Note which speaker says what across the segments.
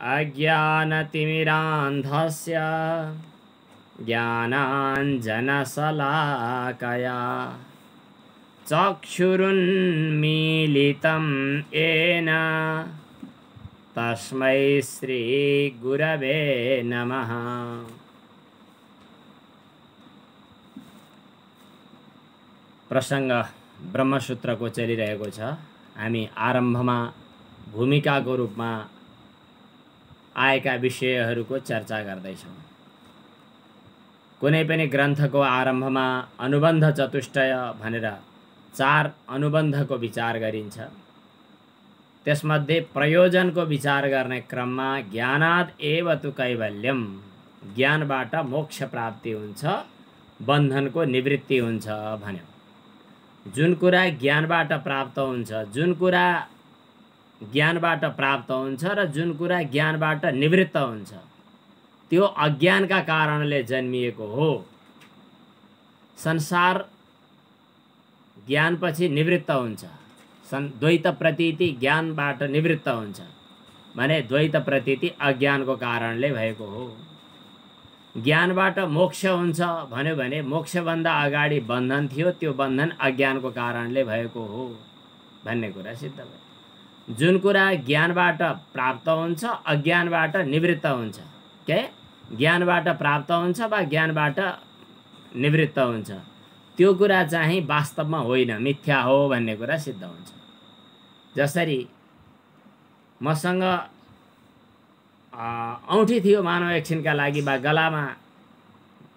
Speaker 1: अज्ञानतिमिरान्धस्य ज्ञानाञ्जनशलाकया चक्षुरुन्मीलितं येन तस्मै श्रीगुरवे नमः। प्रसंग ब्रह्मसूत्रको चलिरहेको छ। हामी आरम्भमा भूमिकाको रूपमा आएका विषयहरूको चर्चा गर्दैछौँ। कुनै पनि ग्रन्थको आरम्भमा अनुबन्ध चतुष्टय भनेर 4 अनुबन्धको विचार गरिन्छ। त्यसमध्ये प्रयोजनको विचार गर्ने क्रममा ज्ञानाद् एव तु कैवल्यम, ज्ञानबाट मोक्ष प्राप्ति हुन्छ, बन्धनको निवृत्ति हुन्छ भन्यो। जुन कुरा ज्ञानबाट प्राप्त हुन्छ, जुन कुरा ज्ञानबाट प्राप्त हुन्छ र जुन कुरा ज्ञानबाट निवृत्त हुन्छ, त्यो अज्ञानका कारणले जन्मिएको हो। संसार ज्ञानपछि निवृत्त हुन्छ। द्वैत प्रतीति ज्ञानबाट निवृत्त हुन्छ भने द्वैत प्रतीति अज्ञानको कारणले भएको हो। ज्ञानबाट मोक्ष हुन्छ भन्यो भने मोक्षभन्दा अगाडि बन्धन थियो, त्यो बन्धन अज्ञानको कारणले भएको हो भन्ने कुरा सिद्ध भयो। जुन कुरा ज्ञानबाट प्राप्त हुन्छ अज्ञानबाट निवृत्त हुन्छ, के ज्ञानबाट प्राप्त हुन्छ वा ज्ञानबाट निवृत्त हुन्छ, त्यो कुरा चाहिँ वास्तवमा होइन, मिथ्या हो भन्ने कुरा सिद्ध हुन्छ। जसरी मसँग औँठी थियो मानव एकछिनका लागि वा गलामा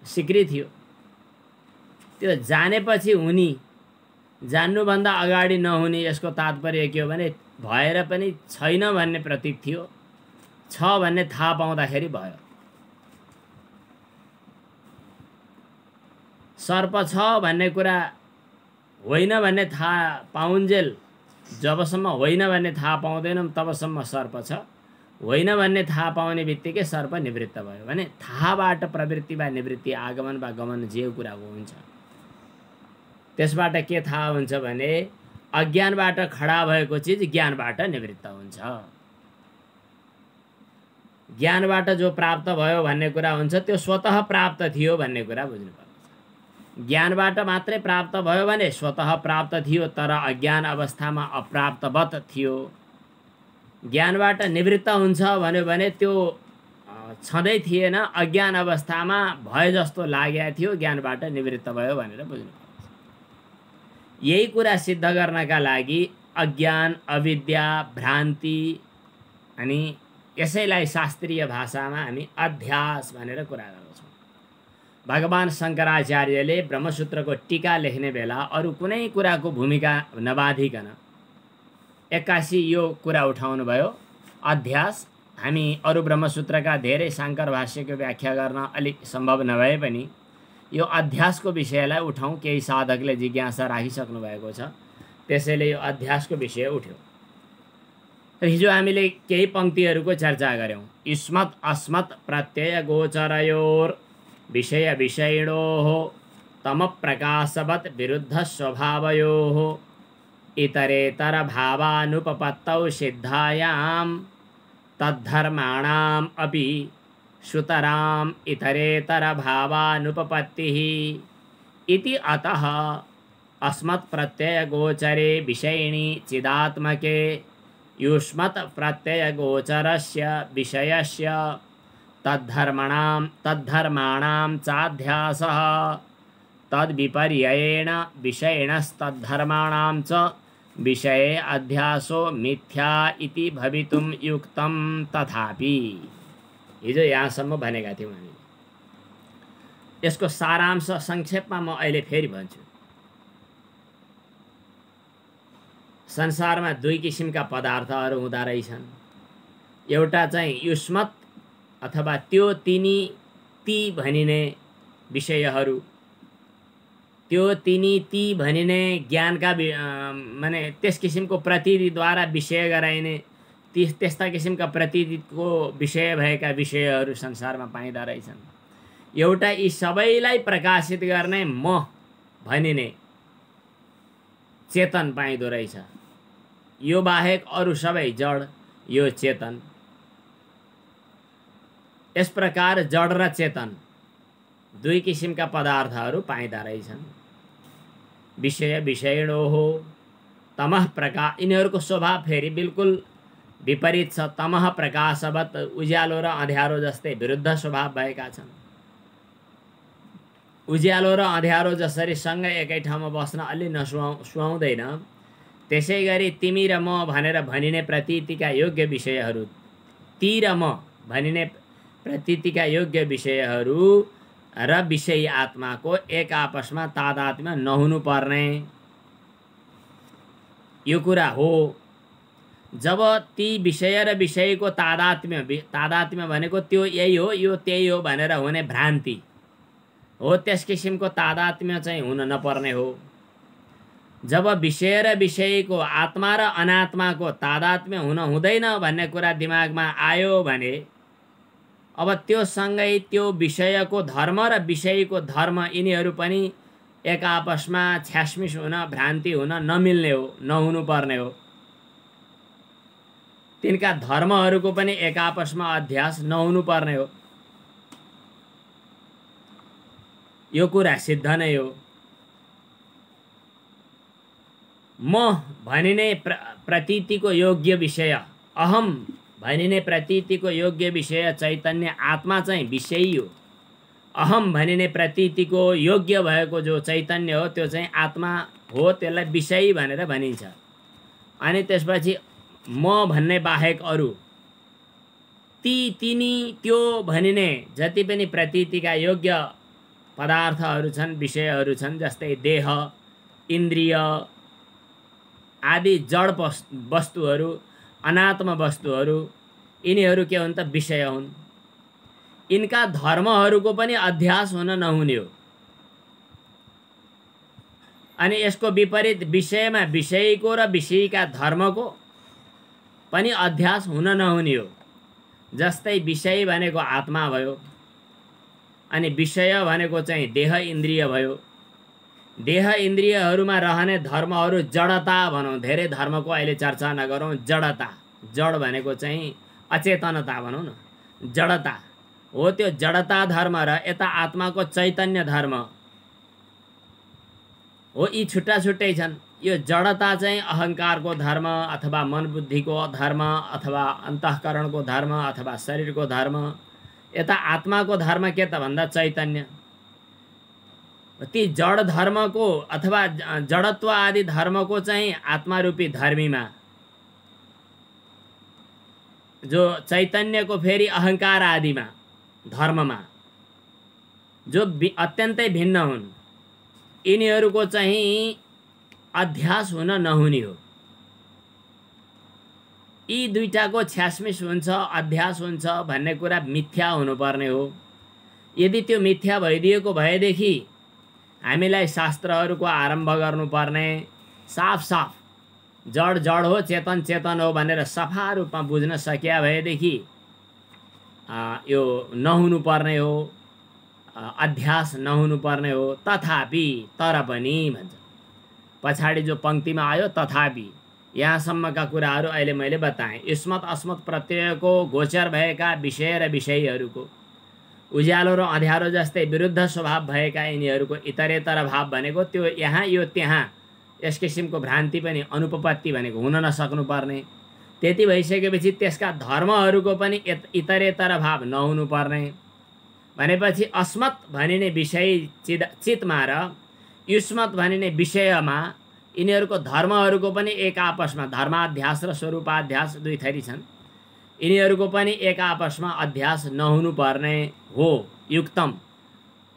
Speaker 1: सिक्री थियो, त्यो जानेपछि हुने, जान्नुभन्दा अगाडि नहुने, यसको तात्पर्य के हो भने भएर पनि छैन भन्ने प्रतीत थियो, छ भन्ने थाहा पाउँदाखेरि भयो। सर्प छ भन्ने कुरा होइन भन्ने थाहा पाउन्जेल जबसम्म होइन भन्ने थाहा पाउँदैनौँ तबसम्म सर्प छ। होइन भन्ने थाहा पाउने बित्तिकै सर्प निवृत्त भयो भने थाहाबाट प्रवृत्ति वा निवृत्ति, आगमन वा गमन जे कुराको हुन्छ। त्यसबाट के थाहा हुन्छ भने अज्ञानबाट खडा भएको चिज ज्ञानबाट निवृत्त हुन्छ। ज्ञानबाट जो प्राप्त भयो भन्ने कुरा हुन्छ त्यो स्वतः प्राप्त थियो भन्ने कुरा बुझ्नुपर्छ। ज्ञानबाट मात्रै प्राप्त भयो भने स्वतः प्राप्त थियो तर अज्ञान अवस्थामा अप्राप्तवत थियो। ज्ञानबाट निवृत्त हुन्छ भन्यो भने त्यो छँदै थिएन, अज्ञान अवस्थामा भए जस्तो लागेको थियो, ज्ञानबाट निवृत्त भयो भनेर बुझ्नुपर्छ। यही कुरा सिद्ध गर्नका लागि अज्ञान, अविद्या, भ्रान्ति, अनि यसैलाई शास्त्रीय भाषामा हामी अध्यास भनेर कुरा गर्छौँ। भगवान शङ्कराचार्यले ब्रह्मसूत्रको टीका लेख्ने बेला अरू कुनै कुराको भूमिका नबाधिकन 81 यो कुरा उठाउनु भयो, अध्यास। हामी अरू ब्रह्मसूत्रका धेरै शाङ्कर भाष्यको व्याख्या गर्न अलिक सम्भव नभए पनि यो अध्यासको विषयलाई उठाउँ। केही साधकले जिज्ञासा राखिसक्नु भएको छ, त्यसैले यो अध्यासको विषय उठ्यो। हिजो हामीले केही पङ्क्तिहरूको चर्चा गऱ्यौँ। युष्मत् अस्मत् प्रत्यय गोचरयोर विषय विषयिणोः तमप्रकाशवत् विरुद्ध स्वभावयोः इतरेतर भावानुपपत्तौ सिद्धायां तद्धर्माणाम् अपि सुतराम् इतरेतर भावानुपपत्तिः इति अतः अस्मत् प्रत्यय गोचरे विषयिणी चिदात्मके युष्मत् प्रत्यय गोचरस्य विषयस्य तद्धर्माणां चाध्यासः तद्विपर्ययेण विषयिणस्तद्धर्माणां च विषये अध्यासो मिथ्या इति भवितुं युक्तं। तथापि हिजो यहाँसम्म भनेका थियौँ हामीले। यसको सारांश संक्षेपमा म अहिले फेरि भन्छु। संसारमा 2 किसिमका पदार्थहरू हुँदा रहेछन्। एउटा चाहिँ युष्मत् अथवा त्यो, तिनी, ती भनिने विषयहरू, त्यो, तिनी, ती भनिने ज्ञानका माने त्यस किसिमको प्रतीतिद्वारा विषय गराइने त्यस्ता किसिमका प्रतीतिको विषय भएका विषयहरू संसारमा पाइँदा रहेछन्। एउटा यी सबैलाई प्रकाशित गर्ने म भनिने चेतन पाइँदो रहेछ। यो बाहेक अरू सबै जड, यो चेतन। यस प्रकार जड र चेतन दुई किसिमका पदार्थहरू पाइँदा रहेछन्। विषय विषयणो हो तमः प्रकाश, यिनीहरूको स्वभाव फेरि बिल्कुल विपरीत छ। तमः प्रकाशवत, उज्यालो र अँध्यारो जस्तै विरुद्ध स्वभाव भएका छन्। उज्यालो र अँध्यारो जसरी सँगै एकै ठाउँमा बस्न अलि सुहाउँदैन, त्यसै गरी तिमी र म भनेर भनिने प्रतीतिका योग्य विषयहरू, ती र म भनिने प्रतीतिका योग्य विषयहरू र विषयी आत्माको एक आपसमा तादात्म्य नहुनु पर्ने यो कुरा हो। जब ती विषय र विषयको तादात्म्य भनेको त्यो यही हो यो त्यही हो भनेर हुने भ्रान्ति हो, त्यस किसिमको तादात्म्य चाहिँ हुन नपर्ने हो। जब विषय र विषयको आत्मा र अनात्माको तादात्म्य हुन हुँदैन भन्ने कुरा दिमागमा आयो भने अब त्यो सँगै त्यो विषयको धर्म र विषयको धर्म यिनीहरू पनि एक आपसमा छ्यासमिस हुन, भ्रान्ति हुन नमिल्ने हो, नहुनु पर्ने हो। तिनका धर्महरूको पनि एक आपसमा अध्यास नहुनु पर्ने हो। यो कुरा सिद्ध नै हो। म भनिने प्रतीतिको योग्य विषय, अहम भनिने प्रतीतिको योग्य विषय चैतन्य आत्मा चाहिँ विषयी हो। अहम भनिने प्रतीतिको योग्य भएको जो चैतन्य हो त्यो चाहिँ आत्मा हो, त्यसलाई विषयी भनेर भनिन्छ। अनि त्यसपछि म भन्ने बाहेक अरू तिनी त्यो भनिने जति पनि प्रतीतिका योग्य पदार्थहरू छन्, विषयहरू छन्, जस्तै देह, इन्द्रिय आदि जड वस्तुहरू, अनात्म वस्तुहरू, यिनीहरू के हुन् त विषय हुन्। यिनका धर्महरूको पनि अध्यास हुन नहुने हो। अनि यसको विपरीत विषयमा विषयको र विषयीका धर्मको पनि अध्यास हुन नहुने हो। जस्तै विषय भनेको आत्मा भयो, अनि विषय भनेको चाहिँ देह इन्द्रिय भयो। देह इन्द्रियहरूमा रहने धर्महरू जडता भनौँ, धेरै धर्मको अहिले चर्चा नगरौँ। जडता, जड भनेको चाहिँ अचेतनता भनौँ न, जडता हो। त्यो जडता धर्म र यता आत्माको चैतन्य धर्म हो, यी छुट्टा छुट्टै छन्। यो जडता चाहिँ अहङ्कारको धर्म अथवा मन बुद्धिको धर्म अथवा अन्तःकरणको धर्म अथवा शरीरको धर्म। यता आत्माको धर्म के त भन्दा चैतन्य। ती जड धर्मको अथवा जडत्व आदि धर्मको चाहिँ आत्मारूपी धर्मीमा, जो चैतन्यको फेरि अहङ्कार आदिमा धर्ममा जो अत्यन्तै भिन्न हुन्, यिनीहरूको चाहिँ अध्यास हुन नहुने हो। यी दुईटाको छ्यासमिस हुन्छ, अध्यास हुन्छ भन्ने कुरा मिथ्या हुनुपर्ने हो। यदि त्यो मिथ्या भइदिएको भएदेखि हामीलाई शास्त्रहरूको आरम्भ गर्नुपर्ने, साफ साफ जड जड हो, चेतन चेतन हो भनेर सफा रूपमा बुझ्न सकिया भएदेखि यो नहुनु पर्ने हो, अध्यास नहुनु पर्ने हो। तथापि, तर पनि भन्छ पछाडि जो पङ्क्तिमा आयो तथापि, यहाँसम्मका कुराहरू अहिले मैले बताएँ। युष्मत अस्मत प्रत्ययको गोचर भएका विषय र विषयीहरूको उज्यालो र अँध्यारो जस्तै विरुद्ध स्वभाव भएका यिनीहरूको इतरेतर भाव भनेको त्यो यहाँ यो त्यहाँ, यस किसिमको भ्रान्ति पनि अनुपपत्ति भनेको हुन नसक्नु पर्ने। त्यति भइसकेपछि त्यसका धर्महरूको पनि इतरेतर भाव नहुनु पर्ने भनेपछि अस्मत् भनिने विषय चितमा र युष्मत भनिने विषयमा यिनीहरूको धर्महरूको पनि एक आपसमा, धर्माध्यास र स्वरूपाध्यास दुई थरी छन्, यिनीहरूको पनि एक आपसमा अध्यास नहुनु पर्ने हो। युक्तम,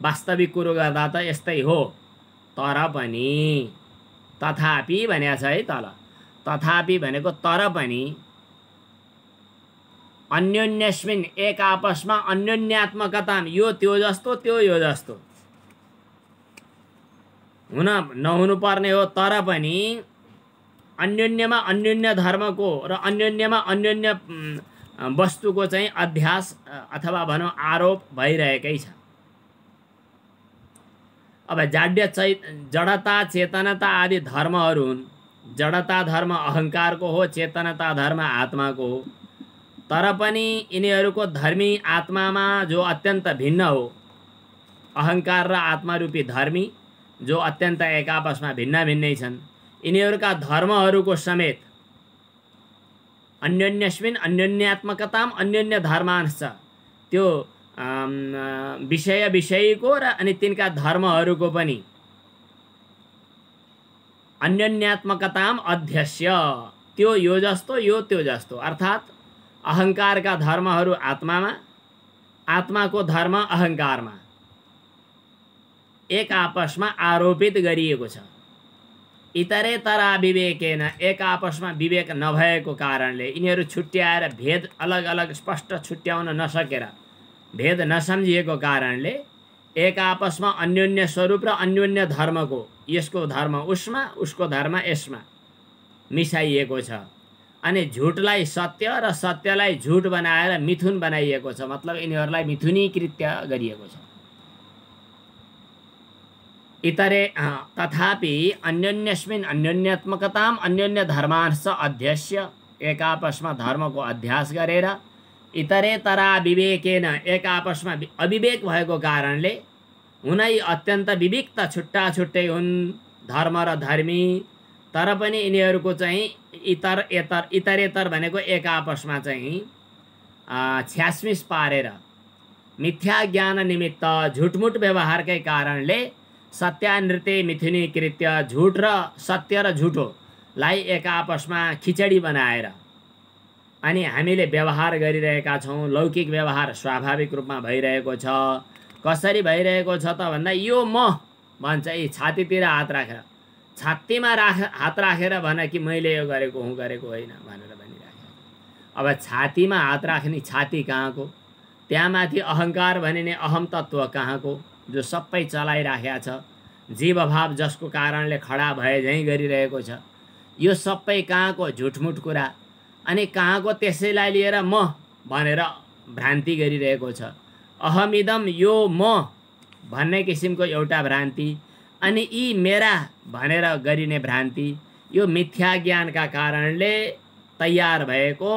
Speaker 1: वास्तविक कुरो गर्दा त यस्तै हो। तर पनि, तथापि भनेको छ है तल, तथापि भनेको तर पनि, अन्योन्यस्मिन् एक आपसमा अन्योन्यात्मकता, यो त्यो जस्तो त्यो यो जस्तो हुन नहुनु पर्ने हो। तर पनि अन्योन्यमा अन्योन्य धर्मको र अन्योन्यमा अन्योन्य वस्तुको चाहिँ अध्यास अथवा भनौँ आरोप भइरहेकै छ। अब जाड्य जडता चेतनता आदि धर्महरू हुन्। जडता धर्म अहङ्कारको हो, चेतनता धर्म आत्माको हो। तर पनि यिनीहरूको धर्मी आत्मामा जो अत्यन्त भिन्न हो, अहङ्कार र आत्मारूपी धर्मी जो अत्यन्त एक आपसमा भिन्न भिन्नै छन्, यिनीहरूका धर्महरूको समेत अन्योन्यस्मिन् अन्योन्यात्मकताम अन्योन्य धर्मांश, त्यो विषयको र अनि तिनका धर्महरूको पनि अन्योन्यात्मकताम अध्यस्य, त्यो यो जस्तो यो त्यो जस्तो, अर्थात् अहङ्कारका धर्महरू आत्मामा, आत्माको धर्म अहङ्कारमा एक आपसमा आरोपित गरिएको छ। इतरेतरा विवेकेन, एक आपसमा विवेक नभएको कारणले यिनीहरू छुट्याएर भेद अलग अलग स्पष्ट छुट्याउन नसकेर, भेद नसम्झिएको कारणले एक आपसमा अन्योन्य स्वरूप र अन्योन्य धर्मको, यसको धर्म उसमा उसको धर्म यसमा मिसाइएको छ। अनि झुटलाई सत्य र सत्यलाई झुट बनाएर मिथुन बनाइएको छ, मतलब यिनीहरूलाई मिथुनीकृत गरिएको छ। इतरे तथापि अन्योन्यस्मिन् अन्योन्यात्मकताम अन्योन्य धर्मांश अध्यस्य, एक आपसमा धर्मको अध्यास गरेर, इतरेतरा विवेकेन, एक आपसमा अविवेक भएको कारणले, हुनै अत्यन्त विविक्त छुट्टा छुट्टै हुन् धर्म र धर्मी, तर पनि यिनीहरूको चाहिँ इतरेतर भनेको एक आपसमा चाहिँ छ्यासमिस पारेर मिथ्या ज्ञान निमित्त झुटमुट व्यवहारकै कारणले सत्यानृत्य मिथुनीकृत्य, झुट र सत्य र झुटोलाई एक आपसमा खिचडी बनाएर अनि हामीले व्यवहार गरिरहेका छौँ। लौकिक व्यवहार स्वाभाविक रूपमा भइरहेको छ। कसरी भइरहेको छ त भन्दा, यो म भन्छ, यी छातीतिर हात राखेर, छातीमा हात राखेर भन कि मैले यो गरेको हुँ गरेको होइन भनेर भनिराखेको। अब छातीमा हात राख्ने छाती कहाँको, त्यहाँ माथि अहङ्कार भनिने अहम तत्त्व कहाँको, जो सबै चलाइराखेको छ, जीवभाव जसको कारणले खडा भए झैँ गरिरहेको छ, यो सबै कहाँको झुटमुट कुरा। अनि कहाँको त्यसैलाई लिएर म भनेर भ्रान्ति गरिरहेको छ। अहमिदम, यो म भन्ने किसिमको एउटा भ्रान्ति, अनि यी मेरा भनेर गरिने भ्रान्ति, यो मिथ्या ज्ञानका कारणले तयार भएको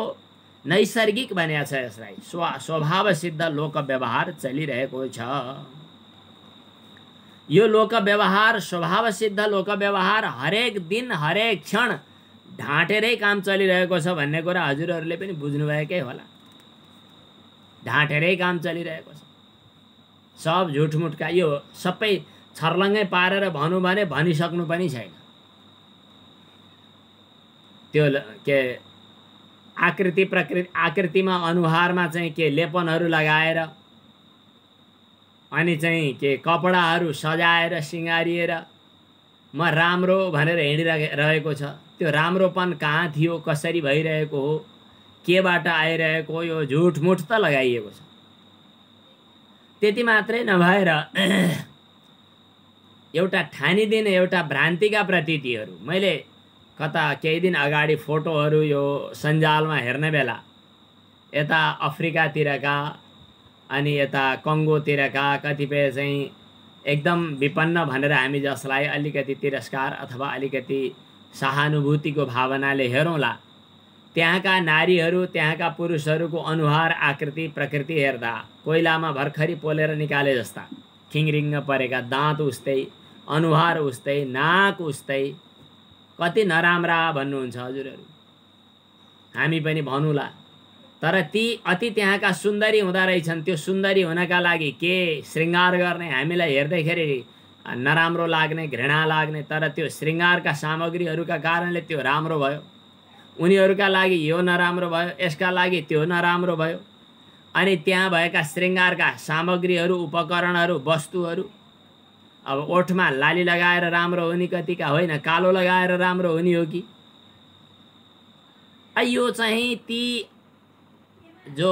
Speaker 1: नैसर्गिक बनेको छ। यसलाई स्वभाव सिद्ध लोक व्यवहार चलिरहेको छ। यो लोक व्यवहार, स्वभाव सिद्ध लोक व्यवहार हरेक दिन हरेक क्षण ढाँटेरै काम चलिरहेको छ भन्ने कुरा हजुरहरूले पनि बुझ्नुभएकै होला। ढाँटेरै काम चलिरहेको छ, सब झुटमुटका, यो सबै छर्लङ्गै पारेर भनौँ भने भनिसक्नु पनि छैन। त्यो के आकृति प्रकृति, आकृतिमा अनुहारमा चाहिँ के लेपनहरू लगाएर अनि चाहिँ के कपडाहरू सजाएर सिँगारिएर म राम्रो भनेर हिँडिरहेको छ। त्यो राम्रोपन कहाँ थियो, कसरी भइरहेको हो, केबाट आइरहेको हो, यो झुटमुट त लगाइएको छ। त्यति मात्रै नभएर एउटा ठानिदिने एउटा भ्रान्तिका प्रतीतिहरू, मैले कता केही दिन अगाडि फोटोहरू यो सञ्जालमा हेर्ने बेला यता अफ्रिकातिरका अनि यता कङ्गोतिरका कतिपय चाहिँ एकदम विपन्न भनेर हामी जसलाई अलिकति तिरस्कार अथवा अलिकति सहानुभूतिको भावनाले हेरौँला, त्यहाँका नारीहरू, त्यहाँका पुरुषहरूको अनुहार आकृति प्रकृति हेर्दा कोइलामा भर्खरी पोलेर निकाले जस्ता खिङरिङ्ग परेका, दाँत उस्तै, अनुहार उस्तै, नाक उस्तै, कति नराम्रा भन्नुहुन्छ हजुरहरू। हामी पनि भनौँला, तर ती अति त्यहाँका सुन्दरी हुँदा रहेछन्। त्यो सुन्दरी हुनका लागि के श्रृङ्गार गर्ने, हामीलाई हेर्दैखेरि नराम्रो लाग्ने, घृणा लाग्ने, तर त्यो श्रृङ्गारका सामग्रीहरूका कारणले त्यो राम्रो भयो। उनीहरूका लागि यो नराम्रो भयो, यसका लागि त्यो नराम्रो भयो। अनि त्यहाँ भएका श्रृङ्गारका सामग्रीहरू, उपकरणहरू, वस्तुहरू, अब ओठमा लाली लगाएर राम्रो हुने कतिका होइन, कालो लगाएर राम्रो हुने हो कि? यो चाहिँ ती जो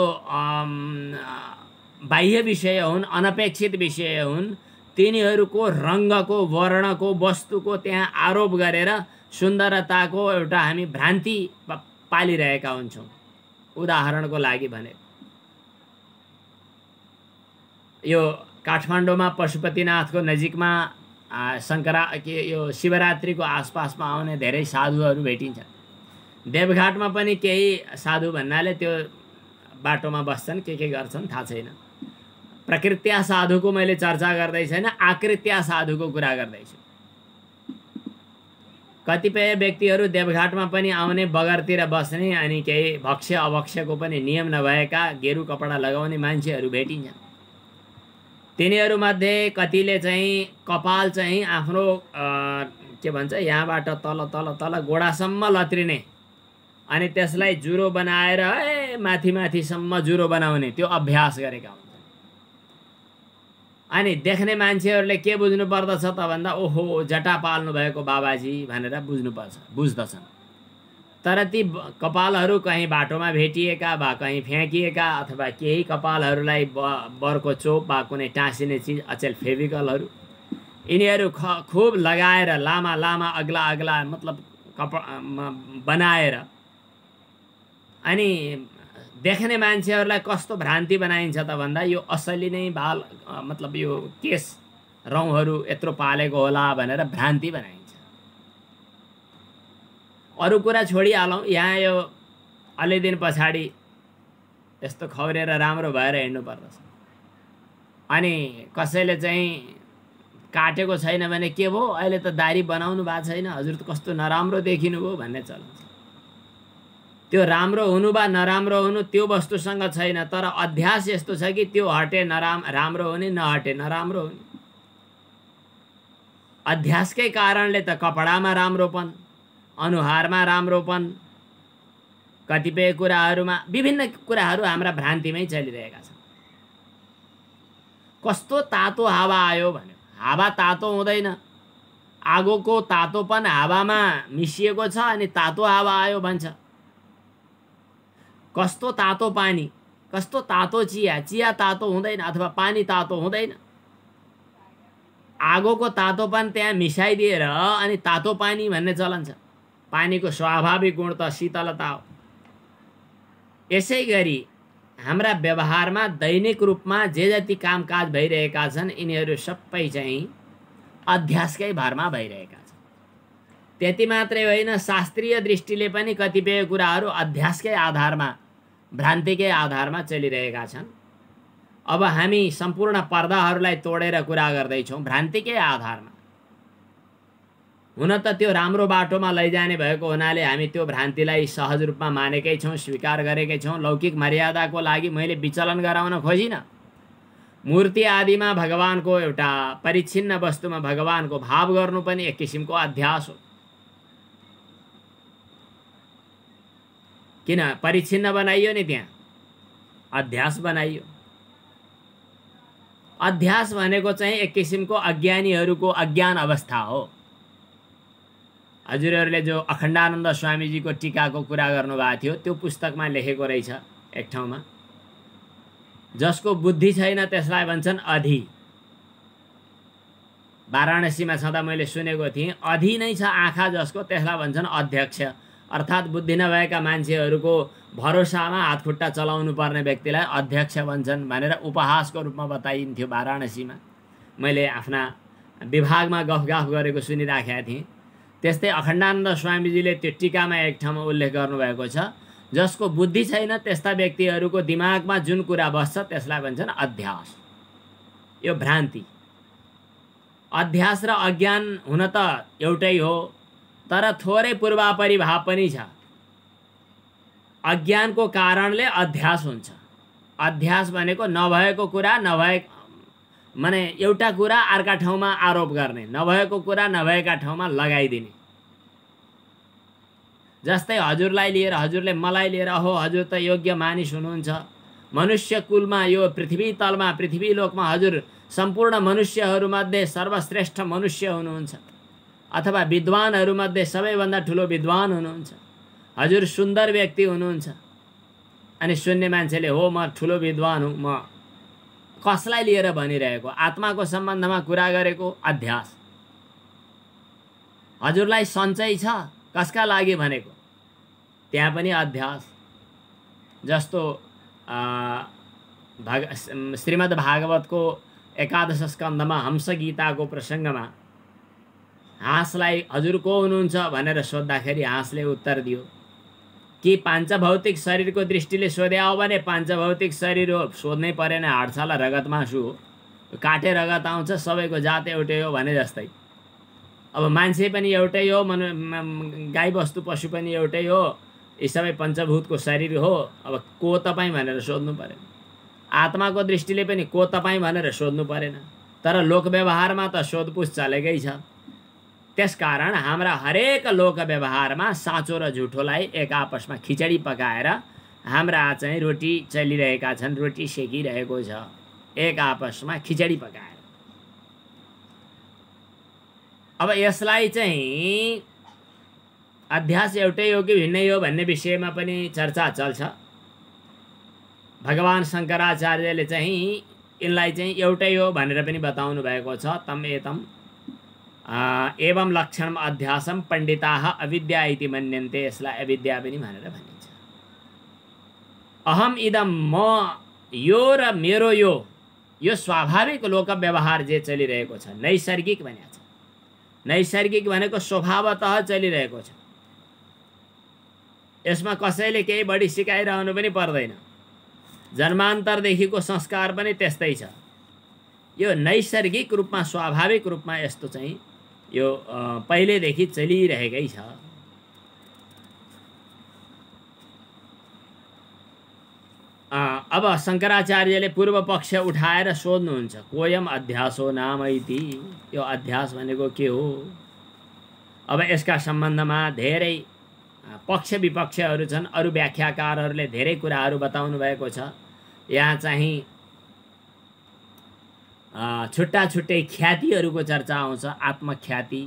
Speaker 1: बाह्य विषय हुन्, अनपेक्षित विषय हुन्, तिनीहरूको रङ्गको, वर्णको, वस्तुको त्यहाँ आरोप गरेर सुन्दरताको एउटा हामी भ्रान्ति पालिरहेका हुन्छौँ। उदाहरणको लागि भने यो काठमाडौँमा पशुपतिनाथको नजिकमा यो शिवरात्रिको आसपासमा आउने धेरै साधुहरू भेटिन्छन्। देवघाटमा पनि केही साधु भन्नाले त्यो बाटोमा बस्छन्, के गर्छन् थाहा छैन। प्रकृत्या साधुको मैले चर्चा गर्दै छैन, आकृत्या साधुको कुरा गर्दैछु। कतिपय व्यक्तिहरू देवघाटमा पनि आउने, बगरतिर बस्ने, अनि केही भक्ष्य अभक्ष्यको पनि नियम नभएका गेरु कपडा लगाउने मान्छेहरू भेटिन्छन्। तिनीहरूमध्ये कतिले चाहिँ कपाल चाहिँ आफ्नो के भन्छ यहाँबाट तल तल तल गोडासम्म लत्रिने, अनि त्यसलाई जुरो बनाएर माथि माथिसम्म जुरो बनाउने त्यो अभ्यास गरेका हुन्छन्। अनि देख्ने मान्छेहरूले के बुझ्नु पर्दछ त भन्दा ओहो जटा पाल्नु भएको बाबाजी भनेर बुझ्दछन्। तर ती कपालहरू कहीँ बाटोमा भेटिएका वा कहीँ फ्याँकिएका, अथवा केही कपालहरूलाई बरको चोप वा कुनै टाँसिने चिज अचेल फेभिकलहरू यिनीहरू खुब लगाएर लामा लामा अग्ला अग्ला मतलब बनाएर अनि देख्ने मान्छेहरूलाई कस्तो भ्रान्ति बनाइन्छ त भन्दा यो असली नै बाल मतलब यो केस रौँहरू यत्रो पालेको होला भनेर भ्रान्ति बनाइन्छ। अरू कुरा छोडिहालौँ, यहाँ यो अलि दिन पछाडि यस्तो खौरेर राम्रो भएर हिँड्नु पर्दछ। अनि कसैले चाहिँ काटेको छैन भने के भयो, अहिले त दाढी बनाउनु भएको छैन, हजुर त कस्तो नराम्रो देखिनु भयो भन्ने चलन छ। त्यो राम्रो हुनु वा नराम्रो हुनु त्यो वस्तुसँग छैन, तर अध्यास यस्तो छ कि त्यो हटे राम्रो हुने, नहटे नराम्रो हुने। अध्यासकै कारणले त कपडामा राम्रोपन, अनुहारमा राम्रोपन, कतिपय कुराहरूमा विभिन्न कुराहरू हाम्रा भ्रान्तिमै चलिरहेका छन्। कस्तो तातो हावा आयो भन्यो, हावा तातो हुँदैन, आगोको तातोपन हावामा मिसिएको छ अनि तातो हावा आयो भन्छ। कस्तो तातो पानी, कस्तो तातो चिया, चिया तातो हुँदैन अथवा पानी तातो हुँदैन। आगोको तातोपन त्यहाँ मिसाइदिएर अनि तातो पानी भन्ने चलन छ। पानीको स्वाभाविक गुण त शीतलता हो। यसै गरी हाम्रा व्यवहारमा दैनिक रूपमा जे जति कामकाज भइरहेका छन् यिनीहरू सबै चाहिँ अध्यासकै भरमा भइरहेका छन्। त्यति मात्रै होइन, शास्त्रीय दृष्टिले पनि कतिपय कुराहरू अध्यासकै आधारमा, भ्रान्तिकै आधारमा चलिरहेका छन्। अब हामी सम्पूर्ण पर्दाहरूलाई तोडेर कुरा गर्दैछौँ भ्रान्तिकै आधारमा। हुन त त्यो राम्रो बाटोमा लैजाने भएको हुनाले हामी त्यो भ्रान्तिलाई सहज रूपमा मानेकै छौँ, स्वीकार गरेकै छौँ। लौकिक मर्यादाको लागि मैले विचलन गराउन खोजिनँ। मूर्ति आदिमा भगवानको एउटा परिच्छिन्न वस्तुमा भगवानको भाव गर्नु पनि एक किसिमको अध्यास हो। किन परिच्छिन्न बनाइयो नि, त्यहाँ अध्यास बनाइयो। अध्यास भनेको चाहिँ एक किसिमको अज्ञानीहरूको अज्ञान अवस्था हो। हजुरहरूले जो अखण्डानन्द स्वामीजीको टीकाको कुरा गर्नुभएको थियो त्यो पुस्तकमा लेखेको रहेछ एक ठाउँमा, जसको बुद्धि छैन त्यसलाई भन्छन् अधि। वाराणसीमा छँदा मैले सुनेको थिएँ, अधि नै छ आँखा जसको त्यसलाई भन्छन् अध्यक्ष। अर्थात् बुद्धि नभएका मान्छेहरूको भरोसामा हातखुट्टा चलाउनु पर्ने व्यक्तिलाई अध्यक्ष भन्छन् भनेर उपहासको रूपमा बताइन्थ्यो वाराणसीमा। मैले आफ्ना विभागमा गफ गरेको सुनिराखेका थिएँ। त्यस्तै अखण्डानन्द स्वामीजीले त्यो टीकामा एक ठाउँमा उल्लेख गर्नुभएको छ, जसको बुद्धि छैन त्यस्ता व्यक्तिहरूको दिमागमा जुन कुरा बस्छ त्यसलाई भन्छन् अध्यास। यो भ्रान्ति। अध्यास र अज्ञान हुन त एउटै हो, तर थोरै पूर्वापरि भाव पनि छ। अज्ञानको कारणले अध्यास हुन्छ। अध्यास भनेको नभएको कुरा माने एउटा कुरा अर्का ठाउँमा आरोप गर्ने, नभएको कुरा नभएका ठाउँमा लगाइदिने। जस्तै हजुरलाई लिएर, हजुरले मलाई लिएर, हो हजुर त योग्य मानिस हुनुहुन्छ, मनुष्य कुलमा यो पृथ्वी तलमा पृथ्वी लोकमा हजुर सम्पूर्ण मनुष्यहरूमध्ये सर्वश्रेष्ठ मनुष्य हुनुहुन्छ, अथवा विद्वानहरूमध्ये सबैभन्दा ठुलो विद्वान हुनुहुन्छ, हजुर सुन्दर व्यक्ति हुनुहुन्छ। अनि सुन्ने मान्छेले हो म ठुलो विद्वान हुँ, म कसलाई लिएर भनिरहेको? आत्माको सम्बन्धमा कुरा गरेको अध्यास। हजुरलाई सञ्चय छ, कसका लागि भनेको? त्यहाँ पनि अध्यास। जस्तो श्रीमद् भागवतको एकादश स्कन्धमा हंस गीताको प्रसङ्गमा हाँसलाई हजुर को हुनुहुन्छ भनेर सोद्धाखेरि हाँसले उत्तर दियो, कि पाञ्चभौतिक शरीरको दृष्टिले सोधे हो भने पाञ्चभौतिक शरीर हो, सोध्नै परेन। हाडछाला रगत मासु हो, काटे रगत आउँछ, सबैको जात एउटै हो भने जस्तै। अब मान्छे पनि एउटै हो, गाई बस्तु पशु पनि एउटै हो, यी सबै पञ्चभूतको शरीर हो। अब को तपाईँ भनेर सोध्नु परेन। आत्माको दृष्टिले पनि को तपाईँ भनेर सोध्नु परेन। तर लोक व्यवहारमा त सोधपुछ चलेकै छ। त्यसकारण हाम्रा हरेक लोक व्यवहारमा साँचो र झुठोलाई एक आपसमा खिचडी पकाएर हाम्रा चाहिँ रोटी चलिरहेका छन्, रोटी सेकिरहेको छ, एक आपसमा खिचडी पकाएर। अब यसलाई चाहिँ अध्यास एउटै हो कि भिन्नै हो भन्ने विषयमा पनि चर्चा चल्छ। भगवान शङ्कराचार्यले चाहिँ यिनलाई चाहिँ एउटै हो भनेर पनि बताउनु भएको छ। तम एतम एवं लक्षणम अध्यासम पण्डिताः अविद्या इति मन्यन्ते। यसलाई अविद्या पनि भनेर भनिन्छ। अहम इदम, म, यो र मेरो यो स्वाभाविक लोक व्यवहार जे चलिरहेको छ, नैसर्गिक भनेको छ। नैसर्गिक भनेको स्वभावतः चलिरहेको छ। यसमा कसैले केही बढी सिकाइरहनु पनि पर्दैन। जन्मान्तरदेखिको संस्कार पनि त्यस्तै छ। यो नैसर्गिक रूपमा, स्वाभाविक रूपमा यस्तो चाहिँ यो पहिलेदेखि चलिरहेकै छ। अब शङ्कराचार्यले पूर्व पक्ष उठाएर सोध्नुहुन्छ, कोयम अध्यासो नाम इति। यो अध्यास भनेको के हो? अब यसका सम्बन्धमा धेरै पक्ष विपक्षहरू छन्। अरू व्याख्याकारहरूले धेरै कुराहरू बताउनु भएको छ। यहाँ चाहिँ छुट्टा छुट्टै ख्यातिहरूको चर्चा आउँछ। आत्मख्याति,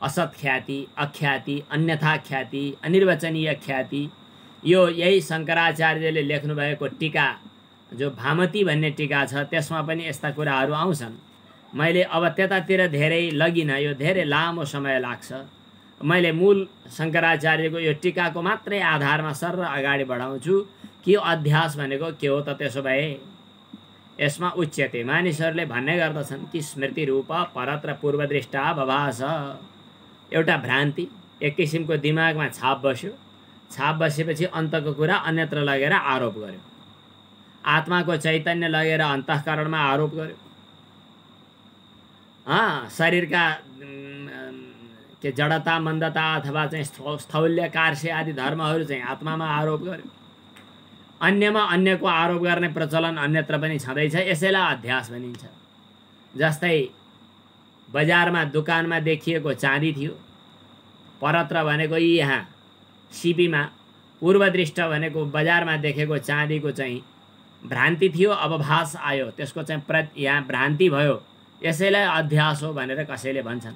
Speaker 1: असत ख्याति, अख्याति, अन्यथा ख्याति, अनिर्वचनीय ख्याति। यो यही शङ्कराचार्यले लेख्नुभएको टीका, जो भामती भन्ने टीका छ, त्यसमा पनि यस्ता कुराहरू आउँछन्। मैले अब त्यतातिर धेरै लगिनँ, यो धेरै लामो समय लाग्छ। मैले मूल शङ्कराचार्यको यो टीकाको मात्रै आधारमा सर्र अगाडि बढाउँछु कि यो अध्यास भनेको के हो त। त्यसो भए यसमा उच्यते, मानिसहरूले भन्ने गर्दछन् कि स्मृति रूप परत्र पूर्वदृष्टा बभास। एउटा भ्रान्ति, एक किसिमको दिमागमा छाप बस्यो। छाप बसेपछि अन्तको कुरा अन्यत्र लगेर आरोप गर्यो। आत्माको चैतन्य लगेर अन्तःकरणमा आरोप गर्यो। शरीरका के जडता, मन्दता अथवा चाहिँ स्थौल्य, कार्य आदि धर्महरू चाहिँ आत्मामा आरोप गर्यो। अन्यमा अन्यको आरोप गर्ने प्रचलन अन्यत्र पनि छँदैछ। यसैलाई अध्यास भनिन्छ। जस्तै बजारमा, दोकानमा देखिएको चाँदी थियो, परत्र भनेको यहाँ सिपीमा, पूर्वदृष्ट भनेको बजारमा देखेको चाँदीको चाहिँ भ्रान्ति थियो, अवभास आयो, त्यसको चाहिँ यहाँ भ्रान्ति भयो। यसैलाई अध्यास हो भनेर कसैले भन्छन्।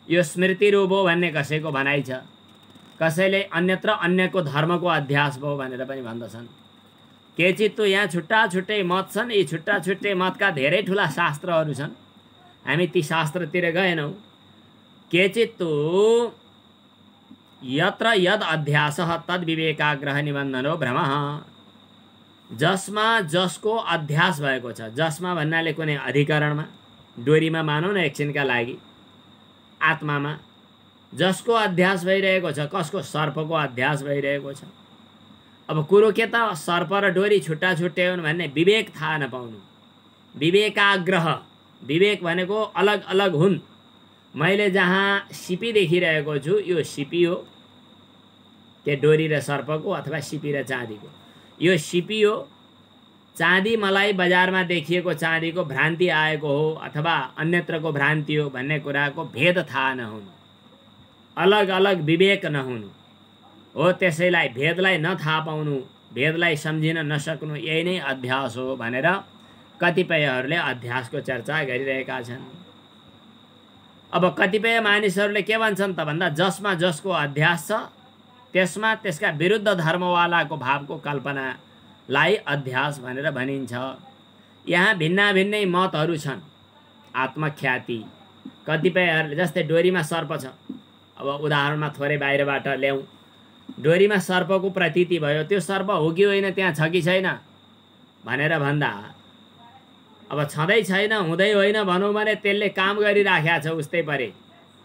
Speaker 1: यो स्मृति रूप हो भन्ने कसैको भनाइ छ। कसैले अन्यत्र अन्यको धर्मको अध्यास भयो भनेर पनि भन्दछन्। केचित त यहाँ छुट्टा छुट्टै मत छन्। यी छुट्टा छुट्टै मतका धेरै ठुला शास्त्रहरू छन्। हामी ती शास्त्रतिर गएनौँ। केचित त यत्र यद अध्यासः तद विवेकाग्रह निबन्धनो भ्रमः। जसमा जसको अध्यास भएको छ, जसमा भन्नाले कुनै अधिकरणमा, डोरीमा मानौँ न एकछिनका लागि, आत्मामा जसको अध्यास भइरहेको छ, कसको? सर्पको अध्यास भइरहेको छ। अब कुरो के त, सर्प र डोरी छुट्टा छुट्टै हुन् भन्ने विवेक थाहा नपाउनु। विवेकाग्रह, विवेक भनेको अलग अलग हुन्। मैले जहाँ सिपी देखिरहेको छु, यो सिपी हो, के डोरी र सर्पको, अथवा सिपी र चाँदीको। यो सिपी हो। चाँदी मलाई बजारमा देखिएको चाँदीको भ्रान्ति आएको हो अथवा अन्यत्रको भ्रान्ति हो भन्ने कुराको भेद थाहा नहुनु, अलग अलग विवेक नहुनु हो। त्यसैलाई भेदलाई नथाहा पाउनु, भेदलाई सम्झिन नसक्नु, यही नै अध्यास हो भनेर कतिपयहरूले अध्यासको चर्चा गरिरहेका छन्। अब कतिपय मानिसहरूले के भन्छन् त भन्दा, जसमा जसको अध्यास छ, त्यसमा त्यसका विरुद्ध धर्मवालाको भावको कल्पनालाई अध्यास भनेर भनिन्छ। यहाँ भिन्ना भिन्नै मतहरू छन्। आत्मख्याति, कतिपयहरूले, जस्तै डोरीमा सर्प छ, अब उदाहरणमा थोरै बाहिरबाट ल्याउँ। डोरीमा सर्पको प्रतीति भयो, त्यो सर्प हो कि होइन, त्यहाँ छ कि छैन भनेर भन्दा, अब छँदै छैन, हुँदै होइन भनौँ भने त्यसले काम गरिराखेको छ, उस्तै परे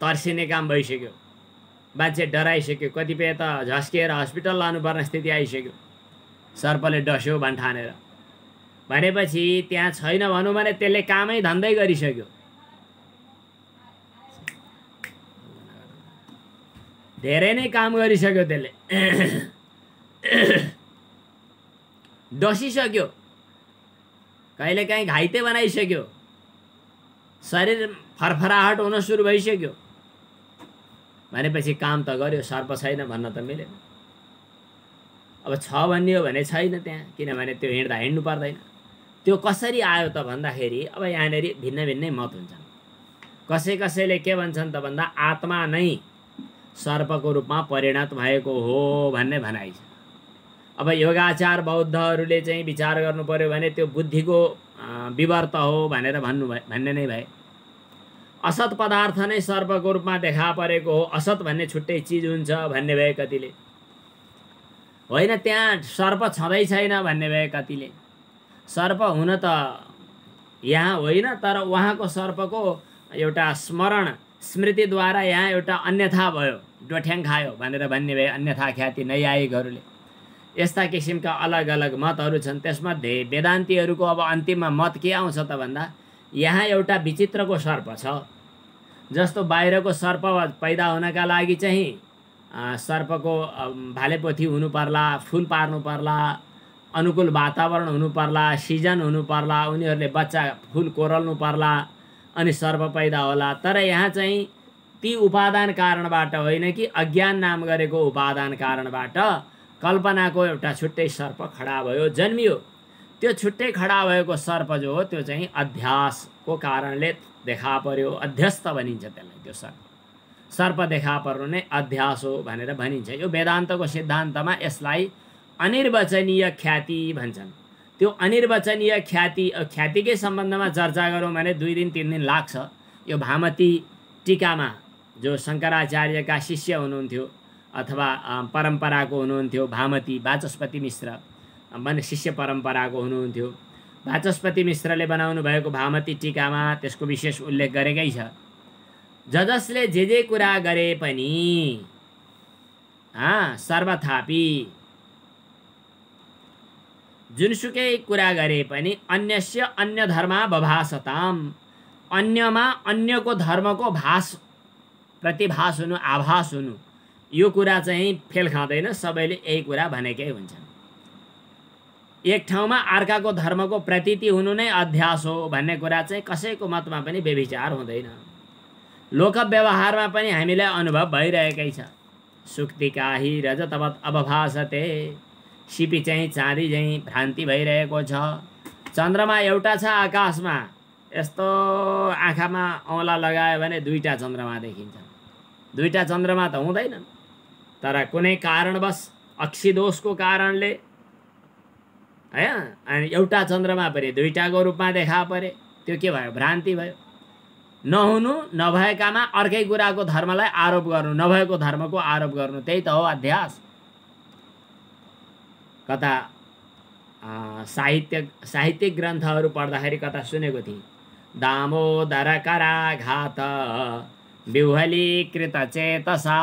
Speaker 1: तर्सिने काम भइसक्यो। मान्छे डराइसक्यो, कतिपय त झस्किएर हस्पिटल लानुपर्ने स्थिति आइसक्यो सर्पले डस्यो भन्ठानेर। भनेपछि त्यहाँ छैन भनौँ भने त्यसले कामै धन्दै गरिसक्यो, धेरै नै काम गरिसक्यो, त्यसले डसिसक्यो, कहिलेकाहीँ घाइते बनाइसक्यो, शरीर फरफराहट हुन सुरु भइसक्यो। भनेपछि काम त गर्यो, सर्प छैन भन्न त मिलेन। अब छ भन्ने हो भने छैन त्यहाँ, किनभने त्यो हिँड्दा हिँड्नु पर्दैन। त्यो कसरी आयो त भन्दाखेरि अब यहाँनिर भिन्न भिन्नै मत हुन्छन्। कसैले के भन्छन् त भन्दा आत्मा नै सर्पको रूपमा परिणत भएको हो भन्ने भनाइ छ। अब योगाचार बौद्धहरूले चाहिँ विचार गर्नु पर्यो भने त्यो बुद्धिको विवर्त हो भनेर भन्ने नै भए। असत पदार्थ नै सर्पको रूपमा देखा परेको हो, असत भन्ने छुट्टै चिज हुन्छ भन्ने भए कतिले, होइन त्यहाँ सर्प छँदै छैन भन्ने भए कतिले। सर्प हुन त यहाँ होइन, तर उहाँको सर्पको एउटा स्मरण स्मृतिद्वारा यहाँ एउटा अन्यथा भयो, डोठ्याङ खायो भनेर भन्ने भए अन्यथा ख्याति नैयायिकहरूले। यस्ता किसिमका अलग अलग मतहरू छन्। त्यसमध्ये वेदान्तीहरूको अब अन्तिममा मत के आउँछ त भन्दा यहाँ एउटा विचित्रको सर्प छ। जस्तो बाहिरको सर्प पैदा हुनका लागि चाहिँ सर्पको भालेपोथी हुनु पर्ला, फुल पार्नु पर्ला, अनुकूल वातावरण हुनु पर्ला, सिजन हुनु पर्ला, उनीहरूले बच्चा फुल कोरल्नु पर्ला, अनि सर्प पैदा होला। तर यहाँ चाहिँ ती उपादान कारणबाट होइन कि अज्ञान नाम गरेको उपादान कारणबाट कल्पनाको एउटा छुट्टै सर्प खडा भयो, जन्मियो। त्यो छुट्टै खडा भएको सर्प जो हो त्यो चाहिँ अध्यासको कारणले देखा पर्यो, अध्यस्त भनिन्छ त्यसलाई। त्यो सर्प देखा पर्नु नै अध्यास हो भनेर भनिन्छ। यो वेदान्तको सिद्धान्तमा यसलाई अनिर्वचनीय ख्याति भन्छन्। त्यो अनिर्वचनीय ख्यातिकै सम्बन्धमा चर्चा गरौँ भने 2 दिन 3 दिन लाग्छ। यो भामती टीकामा जो शङ्कराचार्यका शिष्य हुनुहुन्थ्यो अथवा परम्पराको हुनुहुन्थ्यो, भामती वाचस्पति मिश्र भन्ने शिष्य परम्पराको हुनुहुन्थ्यो। वाचस्पति मिश्रले बनाउनु भएको भामती टीकामा त्यसको विशेष उल्लेख गरेकै छ। जसले जे कुरा गरे पनि सर्वथापि, जुनसुकै कुरा गरे पनि अन्यस्य अन्य धर्मा बभासताम, अन्यमा अन्यको धर्मको भास प्रतिभास हुनु, आभास हुनु, यो कुरा चाहिँ फेल खाँदैन। सबैले यही कुरा भनेकै हुन्छन्। एक ठाउँमा अर्काको धर्मको प्रतीति हुनु नै अध्यास हो भन्ने कुरा चाहिँ कसैको मतमा पनि व्यभिचार हुँदैन। लोक व्यवहारमा पनि हामीलाई अनुभव भइरहेकै छ। सुक्तिकाही रजतवत अवभासते, सिपी चाहिँ चाँदी चाहिँ भ्रान्ति भइरहेको छ। चन्द्रमा एउटा छ आकाशमा, यस्तो आँखामा औँला लगायो भने 2टा चन्द्रमा देखिन्छ। 2टा चन्द्रमा त हुँदैनन्, तर कुनै कारणवश अक्षिदोषको कारणले है अनि एउटा चन्द्रमा पनि 2टाको रूपमा देखा परे। त्यो के भयो? भ्रान्ति भयो। नहुनु नभएकामा अर्कै कुराको धर्मलाई आरोप गर्नु, नभएको धर्मको आरोप गर्नु, त्यही त हो अध्यास। कता साहित्यिक ग्रन्थहरू पढ्दाखेरि कता सुनेको थिएँ, दामोदर कराघात विह्वलीकृत चेतसा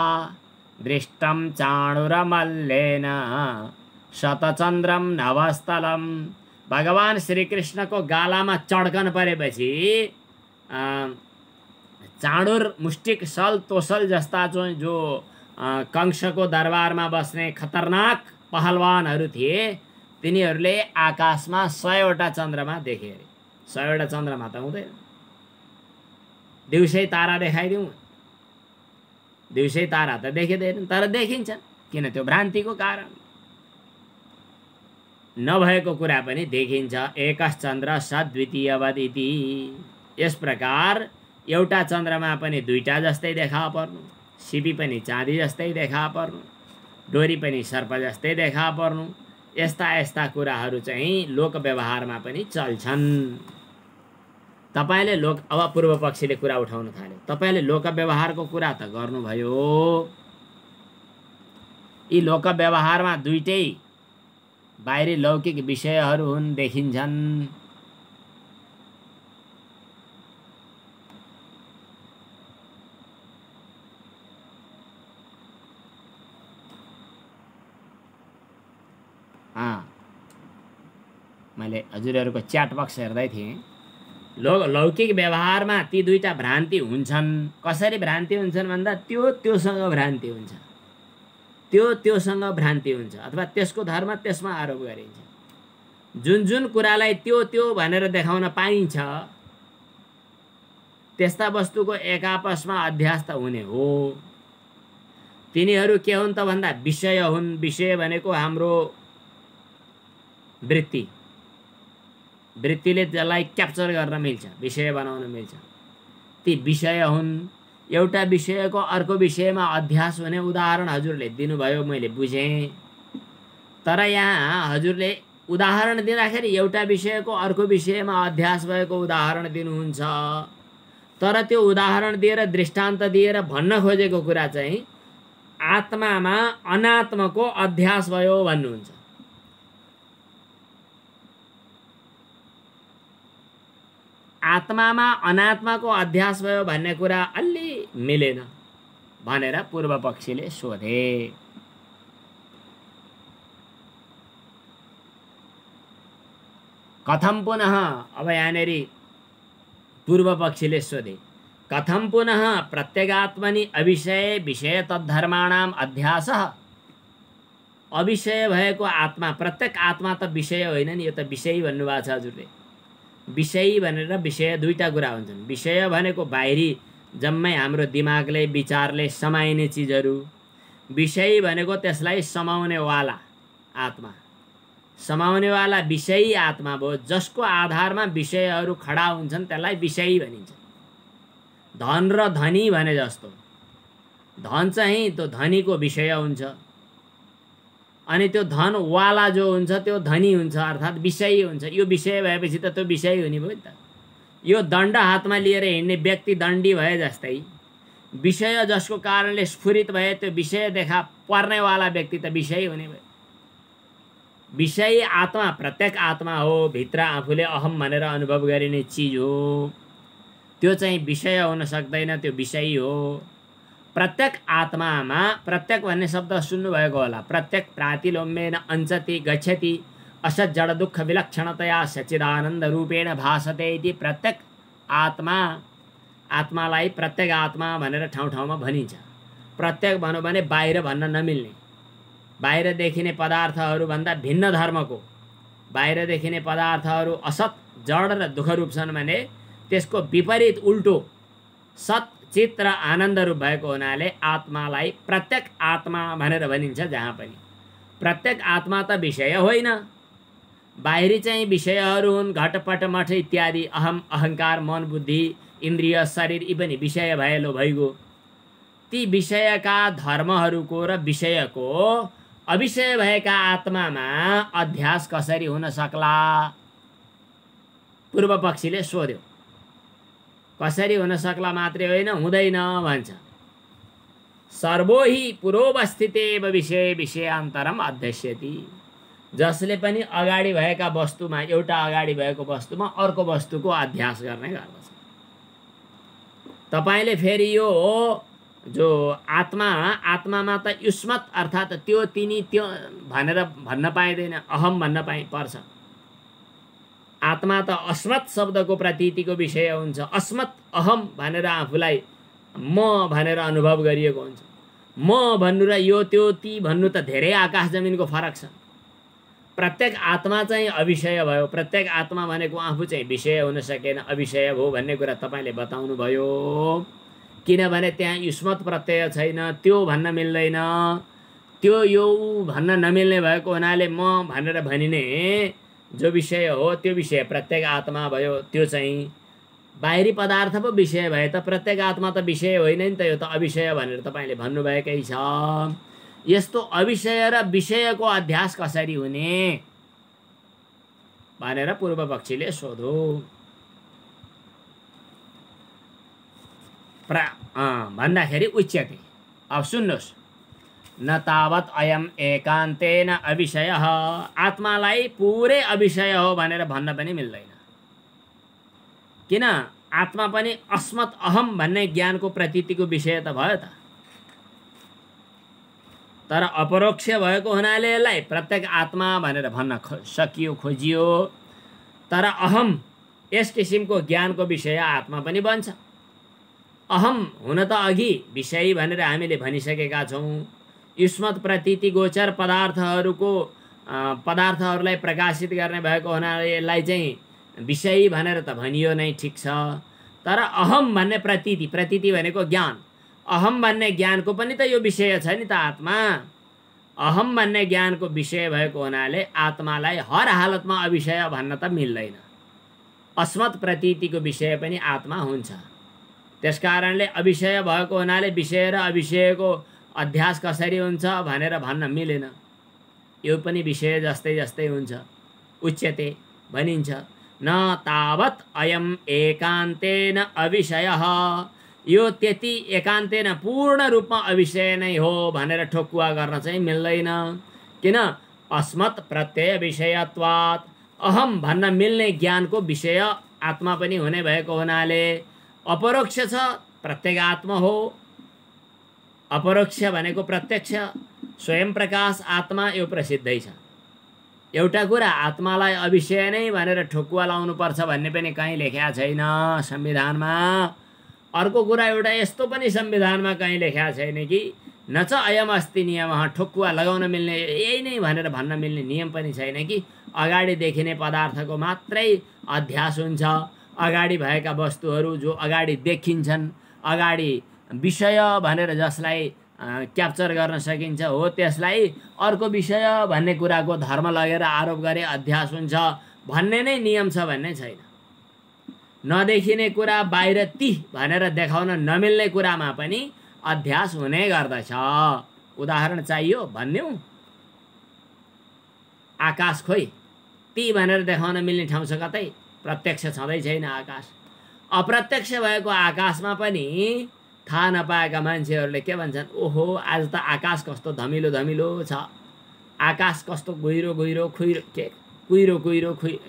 Speaker 1: दृष्टम चाणुरमल्लेन शतचन्द्रम नभस्थलम। भगवान श्रीकृष्णको गालामा चड्कन परेपछि चाणुर मुष्टिक सल तोसल जस्ता जो कंशको दरबारमा बस्ने खतरनाक पहलवानहरू थिए, तिनीहरूले आकाशमा 100वटा चन्द्रमा देखे अरे। 100वटा चन्द्रमा त हुँदैन। दिउँसै तारा देखाइदिउँ, दिउँसै तारा त देखिँदैन, तर देखिन्छन्। किन? त्यो भ्रान्तिको कारण। नभएको कुरा पनि देखिन्छ। एकश्चन्द्र सद्वितीयवद् इति। यस प्रकार एउटा चन्द्रमा पनि 2टा जस्तै देखा पर्नु, सिपी पनि चाँदी जस्तै देखा पर्नु, डोरी पनि सर्प जस्तै देखा पर्नु, यस्ता कुराहरू चाहिँ लोक व्यवहारमा पनि चल्छन्। तपाईले अब पूर्व पक्षीले कुरा उठाउन थाल्यो, तपाईले लोक व्यवहारको कुरा त गर्नुभयो। यी लोक व्यवहारमा 2टै बाहिरी लौकिक विषयहरू हुन्, देखिन्छन्। मैले हजुरहरूको च्याट बक्स हेर्दै थिएँ। लौकिक व्यवहारमा ती दुईटा भ्रान्ति हुन्छन्। कसरी भ्रान्ति हुन्छन् भन्दा त्योसँग भ्रान्ति हुन्छ, त्योसँग भ्रान्ति हुन्छ, अथवा त्यसको धर्म त्यसमा आरोप गरिन्छ। जुन कुरालाई त्यो भनेर देखाउन पाइन्छ त्यस्ता वस्तुको एक आपसमा अध्यास त हुने हो। तिनीहरू के हुन् त भन्दा विषय हुन्। विषय भनेको हाम्रो वृत्तिले त्यसलाई क्याप्चर गर्न मिल्छ, विषय बनाउन मिल्छ। ती विषय हुन्। एउटा विषयको अर्को विषयमा अध्यास हुने उदाहरण हजुरले दिनुभयो, मैले बुझेँ। तर यहाँ हजुरले उदाहरण दिँदाखेरि एउटा विषयको अर्को विषयमा अध्यास भएको उदाहरण दिनुहुन्छ। तर त्यो उदाहरण दिएर दृष्टान्त दिएर भन्न खोजेको कुरा चाहिँ आत्मामा अनात्मको अध्यास भयो भन्नुहुन्छ। आत्मामा अनात्माको अध्यास भयो भन्ने कुरा अलि मिलेन भनेर पूर्व पक्षीले सोधे। कथम पुनः, अब यहाँनेरि पूर्व पक्षीले सोधे, कथम पुनः प्रत्यगात्मनि अविषय विषय तद्धर्माणाम अध्यासः। अविषय भएको आत्मा, प्रत्येक आत्मा त विषय होइन नि, यो त विषय भन्नुभएको छ हजुरले। विषय भनेर विषय दुईटा कुरा हुन्छन्। विषय भनेको बाहिरी जम्मै हाम्रो दिमागले विचारले समाइने चिजहरू। विषय भनेको त्यसलाई समाउनेवाला आत्मा। समाउनेवाला विषयी आत्मा भयो, जसको आधारमा विषयहरू खडा हुन्छन् त्यसलाई विषयी भनिन्छ। धन र धनी भने जस्तो, धन चाहिँ त्यो धनीको विषय हुन्छ, अनि त्यो धनवाला जो हुन्छ त्यो धनी हुन्छ, अर्थात् विषयी हुन्छ। यो विषय भएपछि त त्यो विषयी हुने भयो नि त। यो दण्ड हातमा लिएर हिँड्ने व्यक्ति दण्डी भए जस्तै, विषय जसको कारणले स्फुरित भए त्यो विषय देखा पर्नेवाला व्यक्ति त विषयी हुने भयो। विषयी आत्मा प्रत्येक आत्मा हो, भित्र आफूले अहम भनेर अनुभव गरिने चिज हो। त्यो चाहिँ विषय हुन सक्दैन, त्यो विषयी हो। प्रत्येक आत्मामा, प्रत्येक भन्ने शब्द सुन्नुभएको होला, प्रत्येक प्रातिलोम्येन अंचति गच्छति असत् जड दुःख विलक्षणतया सच्चिदानन्द रूपेण भासते इति। प्रत्येक आत्मालाई प्रत्येक आत्मा भनेर ठाउँ ठाउँमा भनिन्छ। प्रत्येक भनौँ भने बाहिर भन्न नमिल्ने, बाहिर देखिने पदार्थहरू भन्दा भिन्न धर्मको, बाहिर देखिने पदार्थहरू असत जड र दुःख रूप छन् भने त्यसको विपरीत उल्टो सत चित्त र आनन्द रूप भएको हुनाले आत्मालाई प्रत्येक आत्मा भनेर भनिन्छ। जहाँ पनि प्रत्येक आत्मा त विषय होइन, बाहिरी चाहिँ विषयहरू हुन्। घटपट मठ इत्यादि अहम अहङ्कार मन बुद्धि इन्द्रिय शरीर यी पनि विषय भएलो भइगयो। ती विषयका धर्महरूको र विषयको अविषय भएका आत्मामा अध्यास कसरी हुन सक्ला? पूर्व पक्षीले सोध्यो। कसरी हुन सक्ला मात्रै होइन, हुँदैन भन्छ। सर्वो हि पूर्वस्थितेव विषय विषयान्तरम अध्यस्यति। जसले पनि अगाडि भएका वस्तुमा, एउटा अगाडि भएको वस्तुमा अर्को वस्तुको अध्यास गर्ने गर्दछ। तपाईले फेरि यो जो आत्मामा त युष्मत अर्थात् त्यो तिनी त्यो भनेर भन्न पाइँदैन, अहम भन्न पर्छ। आत्मा त अस्मत् शब्दको प्रतीतिको विषय हुन्छ। अस्मत् अहम भनेर आफूलाई म भनेर अनुभव गरिएको हुन्छ। म भन्नु र यो त्यो ती भन्नु त धेरै आकाश जमिनको फरक छ। प्रत्येक आत्मा चाहिँ अविषय भयो। प्रत्येक आत्मा भनेको आफू चाहिँ विषय हुन सकेन, अविषय भयो भन्ने कुरा तपाईले बताउनु भयो। किनभने त्यहाँ युष्मत प्रत्यय छैन, त्यो भन्न मिल्दैन। त्यो यो भन्न नमिल्ने भएको हुनाले म भनेर भनिने जो विषय हो त्यो विषय प्रत्येक आत्मा भयो। त्यो चाहिँ बाहिरी पदार्थ पो विषय भए त प्रत्येक आत्मा त विषय होइन नि त, यो त अविषय भनेर तपाईले भन्नुभएकै छ। यस्तो अविषय र विषयको अध्यास कसरी हुने भनेर पूर्व पक्षीले सोधो। भन्दाखेरि उच्यते। अब सुन्नुहोस्, न तावत अयम एकान्तेन अविषयः। आत्मालाई पुरै अविषय हो भनेर भन्न पनि मिल्दैन। किन? आत्मा पनि अस्मत् अहम भन्ने ज्ञानको प्रतीतिको विषय त भयो त। तर अपरोक्ष भएको हुनाले यसलाई प्रत्येक आत्मा भनेर भन्न खोजियो। तर अहम यस किसिमको ज्ञानको विषय आत्मा पनि बन्छ। अहम हुन त अघि विषय भनेर हामीले भनिसकेका छौँ। युष्मत प्रतीति गोचर पदार्थहरूलाई प्रकाशित गर्ने भएको हुनाले यसलाई चाहिँ विषय भनेर त भनियो नै, ठिक छ। तर अहम भन्ने प्रतीति भनेको ज्ञान, अहम भन्ने ज्ञानको पनि त यो विषय छ नि त आत्मा। अहम भन्ने ज्ञानको विषय भएको हुनाले आत्मालाई हर हालतमा अविषय भन्न त मिल्दैन। अस्मत् प्रतीतिको विषय पनि आत्मा हुन्छ। त्यसकारणले अविषय भएको हुनाले विषय र अविषयको अध्यास कसरी हुन्छ भनेर भन्न मिलेन। यो पनि विषय जस्तै जस्तै हुन्छ। उच्यते भनिन्छ, न तावत् अयम एकान्तेन अविषयः, यो त्यति एकान्तेन पूर्ण रूपमा अविषय नै हो भनेर ठोकुवा गर्न चाहिँ मिल्दैन। किन? अस्मत् प्रत्यय विषयत्वात्, अहम भन्न मिल्ने ज्ञानको विषय आत्मा पनि हुने भएको हुनाले अपरोक्ष छ, प्रत्येक आत्मा हो। अपरोक्ष भनेको प्रत्यक्ष, स्वयं प्रकाश आत्मा, यो प्रसिद्धै छ। एउटा कुरा आत्मालाई अविषय नै भनेर ठोकुवा लाउनुपर्छ भन्ने पनि कहीँ लेख्या छैन संविधानमा। अर्को कुरा एउटा यस्तो पनि संविधानमा कहीँ लेख्या छैन कि न च अयम अस्ति नियमः, ठोकुवा लगाउन मिल्ने यही नै भनेर भन्न मिल्ने नियम पनि छैन कि अगाडि देखिने पदार्थको मात्रै अध्यास हुन्छ। अगाडि भएका वस्तुहरू जो अगाडि देखिन्छन्, अगाडि विषय भनेर जसलाई क्याप्चर गर्न सकिन्छ हो, त्यसलाई अर्को विषय भन्ने कुराको धर्म लगेर आरोप गरे अध्यास हुन्छ भन्ने नै नियम छ भन्ने छैन। नदेखिने कुरा बाहिर ती भनेर देखाउन नमिल्ने कुरामा पनि अध्यास हुने गर्दछ। उदाहरण चाहियो भन्यौ, आकाश खोइ ती भनेर देखाउन मिल्ने ठाउँ छ कतै? प्रत्यक्ष छँदै छैन आकाश। अप्रत्यक्ष भएको आकाशमा पनि थाहा नपाएका मान्छेहरूले के भन्छन्, ओहो आज त आकाश कस्तो धमिलो धमिलो छ, आकाश कस्तो गुइरो गुइरो खुइरो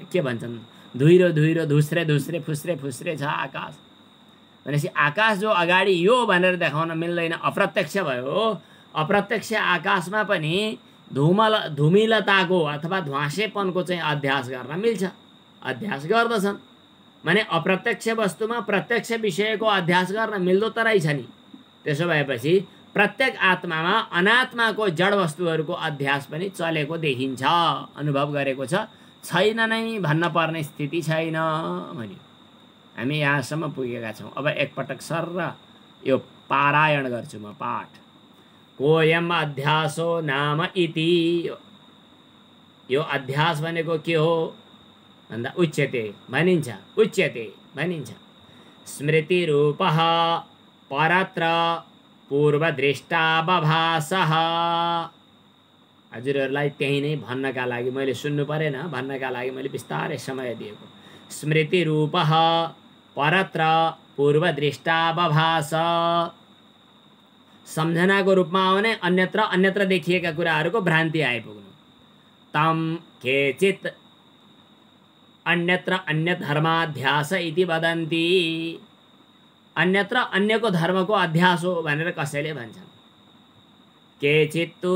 Speaker 1: के भन्छन्, धुइरो धुइरो धुस्रे धुस्रे फुस्रे फुस्रे छ आकाश भनेपछि आकाश जो अगाडि यो भनेर देखाउन मिल्दैन, अप्रत्यक्ष भयो। अप्रत्यक्ष आकाशमा पनि धुमिलताको अथवा ध्वासेपनको चाहिँ अध्यास गर्न मिल्छ, अध्यास गर्दछन्। माने अप्रत्यक्ष वस्तुमा प्रत्यक्ष विषयको अध्यास गर्न मिल्दो त रहेछ नि। त्यसो भएपछि प्रत्येक आत्मामा अनात्माको जड वस्तुहरूको अध्यास पनि चलेको देखिन्छ, अनुभव गरेको छ। छैन नै भन्न पर्ने स्थिति छैन भन्यो। हामी यहाँसम्म पुगेका छौँ। अब एकपटक सर र यो पारायण गर्छु म पाठ। कोयम अध्यासो नाम इति, यो अध्यास भनेको के हो भन्दा उच्यते भनिन्छ, उच्यते भनिन्छ। स्मृति रूपः परत्र पूर्वदृष्टा बभासः। हजुरहरूलाई त्यही नै भन्नका लागि मैले सुन्नु परेन, भन्नका लागि मैले बिस्तारै समय दिएको। स्मृति रूपः परत्र पूर्वदृष्टा बभास, सम्झनाको रूपमा आउने अन्यत्र अन्यत्र देखिएका कुराहरूको भ्रान्ति आइपुग्नु। तम केचित् अन्यत्र अन्य धर्माध्यास इति वदन्ति, अन्यत्र अन्यको धर्मको अध्यास हो भनेर कसैले भन्छन्। केचित्तु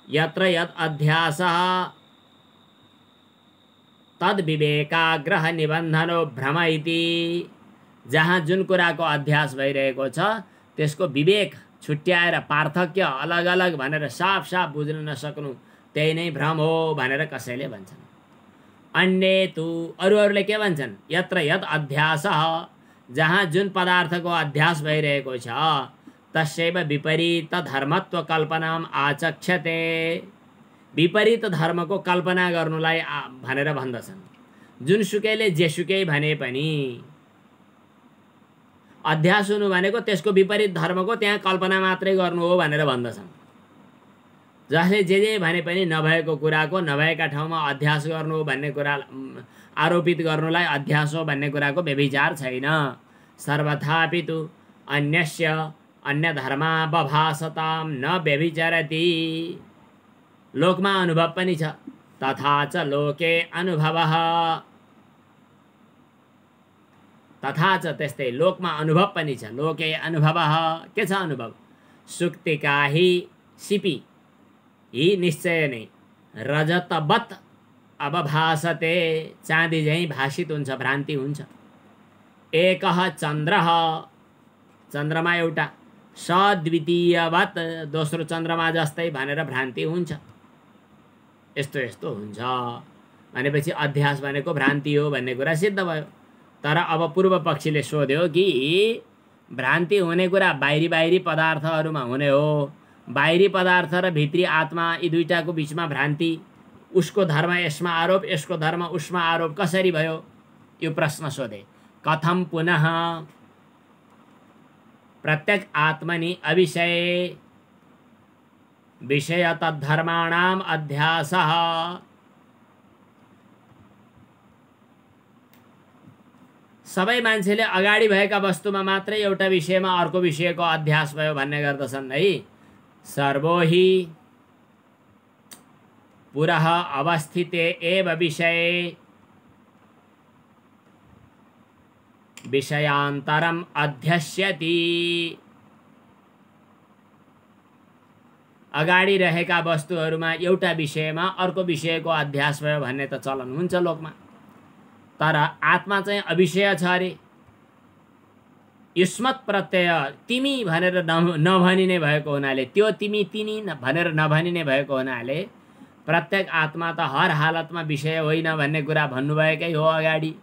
Speaker 1: यत्र यत् अध्यासः तद विवेकाग्रह निबन्धनो भ्रम इति, जहाँ जुन कुराको अध्यास भइरहेको छ त्यसको विवेक छुट्याएर पार्थक्य अलग अलग भनेर साफ साफ बुझ्न नसक्नु त्यही नै भ्रम हो भनेर कसैले भन्छन्। अन्ये तु अरूहरूले के भन्छन्, यत्र यत् अध्यासः, जहाँ जुन पदार्थको अध्यास भइरहेको छ तस्यैव विपरीत धर्मत्व कल्पनाम आचक्षते, विपरीत धर्मको कल्पना गर्नुलाई भनेर भन्दछन्। जुनसुकैले जेसुकै भने पनि अध्यास हुनु भनेको त्यसको विपरीत धर्मको त्यहाँ कल्पना मात्रै गर्नु हो भनेर भन्दछन्। जसले जे भने पनि नभएको कुराको नभएका ठाउँमा अध्यास गर्नु हो भन्ने कुरा आरोपित गर्नुलाई अध्यास हो भन्ने कुराको व्यभिचार छैन। सर्वथापि तु अन्यस्य अन्य धर्मा बभासताम न व्यभिचरति, लोकमा अनुभव पनि छ। तथा च लोके अनुभवः, तथा च त्यस्तै लोकमा अनुभव पनि छ। लोके अनुभवः, के छ अनुभव? सुक्तिका हि सिपी हि निश्चय नै रजतवत् अवभासते, चाँदी झैँ भाषित हुन्छ, भ्रान्ति हुन्छ। एकः चन्द्रः, चन्द्रमा एउटा, सद्वितीयवत्, दोस्रो चन्द्रमा जस्तै भनेर भ्रान्ति हुन्छ। यस्तो यस्तो हुन्छ भनेपछि अध्यास भनेको भ्रान्ति हो भन्ने कुरा सिद्ध भयो। तर अब पूर्व पक्षीले सोध्यो कि भ्रान्ति हुने कुरा बाहिरी बाहिरी पदार्थहरूमा हुने हो, बाहिरी पदार्थ र भित्री आत्मा यी दुईटाको बिचमा भ्रान्ति, उसको धर्म यसमा आरोप, यसको धर्म उसमा आरोप कसरी भयो? यो प्रश्न सोधे। कथम पुनः प्रत्येक आत्मनि अविषये विषय तद्धर्माणाम अध्यासः। सबै मान्छेले अगाडि भएका वस्तुमा मात्रै एउटा विषयमा अर्को विषयको अध्यास भयो भन्ने गर्दछन् है। सर्वो हि पुरः अवस्थिते एव विषये विषयान्तरम अध्यस्यति। अगाडि रहेका वस्तुहरूमा एउटा विषयमा अर्को विषयको अध्यास भयो भन्ने त चलन हुन्छ लोकमा। तर आत्मा चाहिँ अविषय छ अरे। युष्मत् प्रत्यय तिमी भनेर नभनिने भएको हुनाले, त्यो तिमी तिनी भनेर नभनिने भएको हुनाले प्रत्येक आत्मा त हर हालतमा विषय होइन भन्ने कुरा भन्नुभएकै हो अगाडि।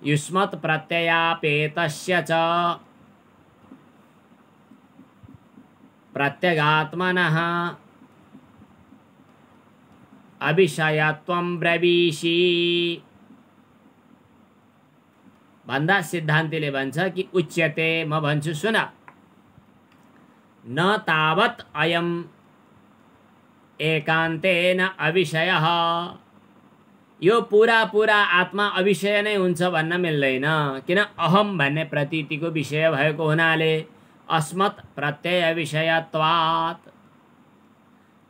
Speaker 1: युष्मत् प्रत्ययापेतस्य च प्रत्यगात्मनः अविषयत्वं ब्रवीषि भन्दा सिद्धान्तिले भन्छ कि उच्यते, म भन्छु सुन, न तावत् अयम् एकान्तेन अविषयः। यो पुरा पुरा आत्मा अविषय नै हुन्छ भन्न मिल्दैन। किन? अहम भन्ने प्रतीतिको विषय भएको हुनाले। अस्मत् प्रत्यय विषयत्वात्।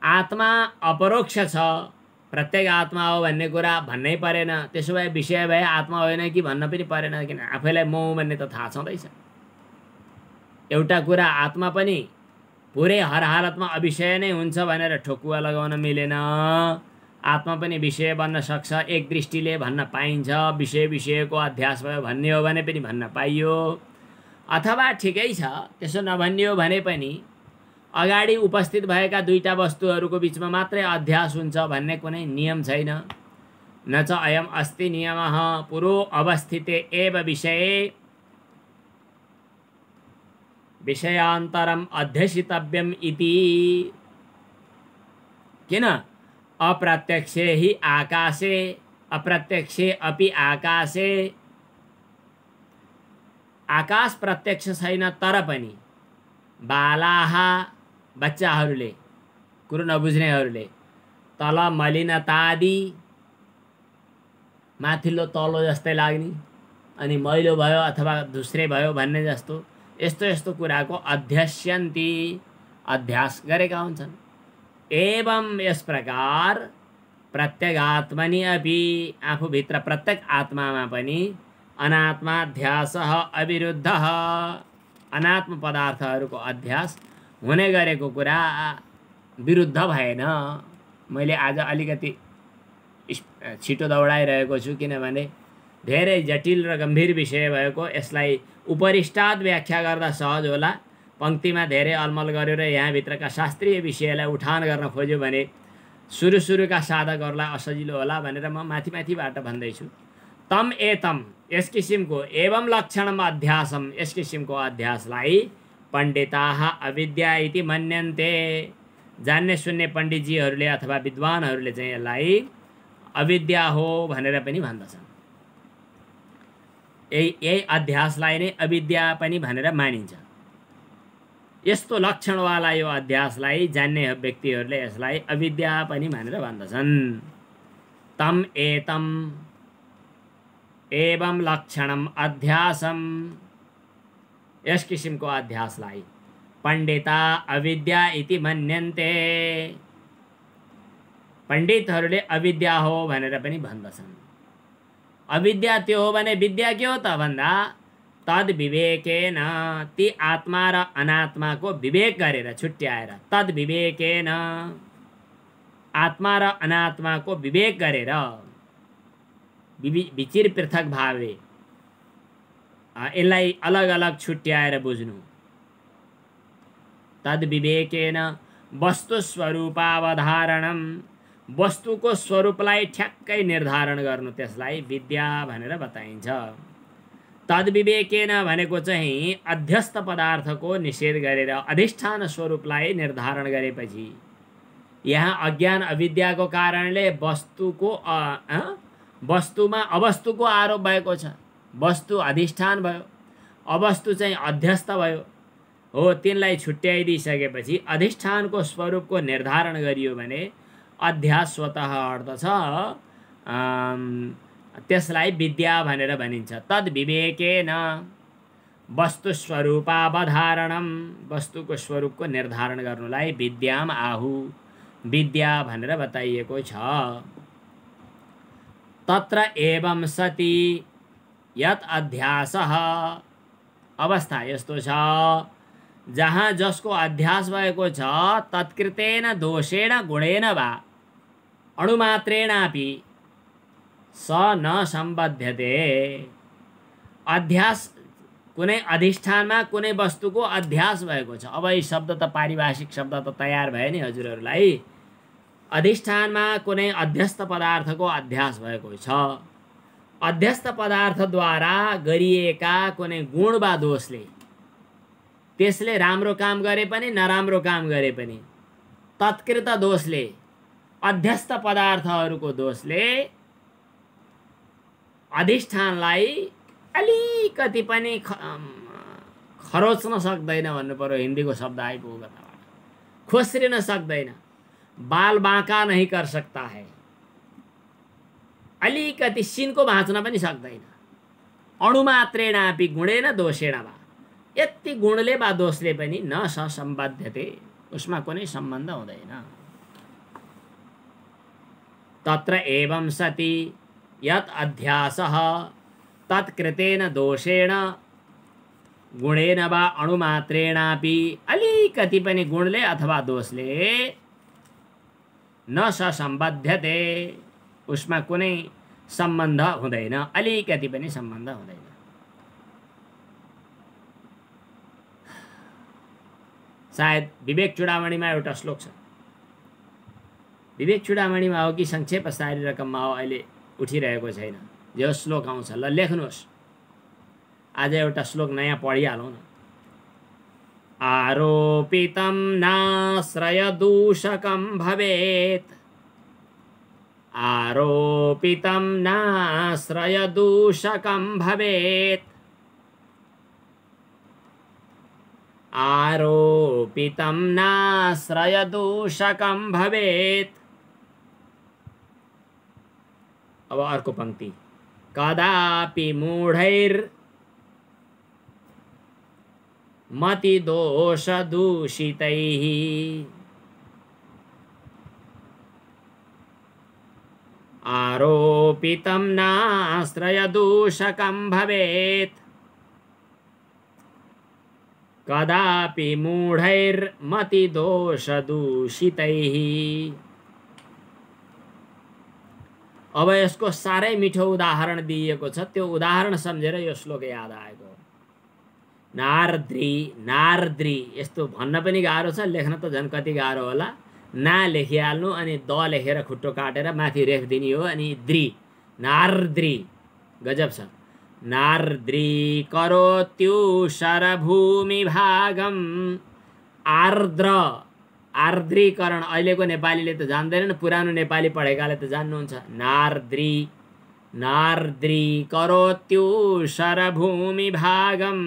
Speaker 1: आत्मा अपरोक्ष छ, प्रत्येक आत्मा हो भन्ने कुरा भन्नै परेन। त्यसो भए विषय भए आत्मा होइन कि भन्न पनि परेन, किन आफैलाई म भन्ने त थाहा छँदैछ। एउटा कुरा आत्मा पनि पुरै हर हालतमा अविषय नै हुन्छ भनेर ठोकुवा लगाउन मिलेन। आत्मा पनि विषय बन्न सक्छ, एक दृष्टिले भन्न पाइन्छ। विषय विषयको अध्यास भयो भन्ने हो भने पनि भन्न पाइयो। अथवा ठिकै छ, त्यसो नभनियो भने पनि अगाडि उपस्थित भएका दुईटा वस्तुहरूको बिचमा मात्रै अध्यास हुन्छ भन्ने कुनै नियम छैन। न च अयम अस्ति नियमः पुरो अवस्थिते एव विषये विषयान्तरम अध्यसितव्यम इति। किन? अप्रत्यक्षे हि आकाशे, अप्रत्यक्षे अपि आकाशे। आकाश प्रत्यक्ष छैन तर पनि बालाः, बच्चाहरूले, कुरो नबुझ्नेहरूले तल मलिनतादि, माथिल्लो तलो जस्तै लाग्ने, अनि मैलो भयो अथवा धुस्रे भयो भन्ने जस्तो यस्तो यस्तो कुराको अध्यस्यन्ति, अध्यास गरेका हुन्छन्। एवं यस प्रकार प्रत्यगात्मनि अपि, आफूभित्र प्रत्येक आत्मामा पनि अनात्माध्यासः अविरुद्धः, अनात्म पदार्थहरूको अध्यास हुने गरेको कुरा विरुद्ध भएन। मैले आज अलिकति छिटो दौडाइरहेको छु किनभने धेरै जटिल र गम्भीर विषय भएको, यसलाई उपरिष्टात् व्याख्या गर्दा सहज होला। पंक्तिमा धेरै अलमल गरेर यहाँभित्रका शास्त्रीय विषयलाई उठान गर्न खोज्यो भने सुरुका साधकहरूलाई असजिलो होला भनेर म माथि माथिबाट भन्दैछु। तम एतम, यस किसिमको, एवं लक्षणम अध्यासम, यस किसिमको अध्यासलाई पण्डिताः अविद्या इति मन्यन्ते। जान्ने सुन्ने पण्डितजीहरूले अथवा विद्वानहरूले चाहिँ यसलाई अविद्या हो भनेर पनि भन्दछन्। यही अध्यासलाई नै अविद्या पनि भनेर मानिन्छ। यस्तो लक्षणवाला यो अध्यासलाई जान्ने व्यक्तिहरूले यसलाई अविद्या पनि भनेर भन्दछन्। तम एतम एवं लक्षणम अध्यासम, यस किसिमको अध्यासलाई पण्डिता अविद्या इति मन्यन्ते। पण्डितहरूले अविद्या हो भनेर पनि भन्दछन्। अविद्या त्यो हो भने विद्या के हो त भन्दा तद विवेकेन, ती आत्मा र अनात्माको विवेक गरेर छुट्याएर, तद विवेकेन, आत्मा र अनात्माको विवेक गरेर विचिर पृथक भावे यसलाई अलग अलग छुट्याएर बुझ्नु। तद विवेकेन वस्तु स्वरूपावधारणम, वस्तुको स्वरूपलाई ठ्याक्कै निर्धारण गर्नु, त्यसलाई विद्या भनेर बताइन्छ। तद विवेकेन भनेको चाहिँ अध्यस्त पदार्थको निषेध गरेर अधिष्ठान स्वरूपलाई निर्धारण गरेपछि, यहाँ अज्ञान अविद्याको कारणले वस्तुमा अवस्तुको आरोप भएको छ। वस्तु अधिष्ठान भयो, अवस्तु चाहिँ अध्यस्त भयो हो। तिनलाई छुट्याइदिइसकेपछि अधिष्ठानको स्वरूपको निर्धारण गरियो भने अध्यास स्वतः अर्थ छ, त्यसलाई विद्या भनेर भनिन्छ। तद विवेकेन वस्तु स्वरूपावधारणम, वस्तुको स्वरूपको निर्धारण गर्नुलाई विद्याम आहु, विद्या भनेर बताइएको छ। तत्र एवं सति यत अध्यासः, अवस्था यस्तो छ जहाँ जसको अध्यास भएको छ तत्कृतेन दोषेण गुणेन वा अणुमात्रेणापि स न सम्बध्यते। अध्यास कुनै अधिष्ठानमा कुनै वस्तुको अध्यास भएको छ। अब यी शब्द त पारिभाषिक शब्द त तयार भयो नि हजुरहरूलाई। अधिष्ठानमा कुनै अध्यस्त पदार्थको अध्यास भएको छ। अध्यस्त पदार्थद्वारा गरिएका कुनै गुण वा दोषले, त्यसले राम्रो काम गरे पनि नराम्रो काम गरे पनि, तत्कृत दोषले, अध्यस्त पदार्थहरूको दोषले अधिष्ठानलाई अलिकति पनि खरोच्न सक्दैन भन्नु पर्यो। हिन्दीको शब्द आइपुग्यो कताबाट, खोस्रिन सक्दैन। बाल बाँका नहीं कर सकता है, अलिकति सिनको भाँच्न पनि सक्दैन। अणुमात्रेणापि गुणेन दोषेण वा, यति गुणले वा दोषले पनि न सम्बध्यते, उसमा कुनै सम्बन्ध हुँदैन। तत्र एवं सति यत अध्यासः तत्कृतेन दोषेण गुणेन वा अणुमात्रेणापि, अलिकति पनि गुणले अथवा दोषले न सम्बध्यते, उसमा कुनै सम्बन्ध हुँदैन, अलिकति पनि सम्बन्ध हुँदैन। सायद विवेक चूडामणिमा एउटा श्लोक छ। विवेक चूडामणिमा हो कि संक्षेप सारी रकममा हो, अहिले उठिरहेको छैन। जो श्लोक आउँछ ल लेख्नुहोस्। आज एउटा श्लोक नयाँ पढिहालौँ न। आरोपितं नाश्रयदूषकं भवेत्, आरोपितं नाश्रयदूषकं भवेत्, आरोपितं नाश्रयदूषकं भवेत्। अब अर्को पंक्ति, कदापि मूढैर्मतिदोषदूषितैः, आरोपितं नाश्रयदूषकं भवेत्, कदापि मूढैर्मतिदोषदूषितैः। अब यसको साह्रै मिठो उदाहरण दिएको छ, त्यो उदाहरण सम्झेर यो श्लोक याद आएको। नारद्री, नारद्री, यस्तो भन्न पनि गाह्रो छ, लेख्न त झन् कति गाह्रो होला। ना लेखिहाल्नु अनि द लेखेर खुट्टो काटेर माथि रेख दिने हो, अनि द्री, नारद्री, गजब छ। नारद्री करोत्युषरभूमि भागम, आर्द्र, आर्द्रीकरण अहिलेको नेपालीले त जान्दैनन्, पुरानो नेपाली पढेकाले त जान्नुहुन्छ। नारद्री, नारद्री करोत्युषरभूमि भागम,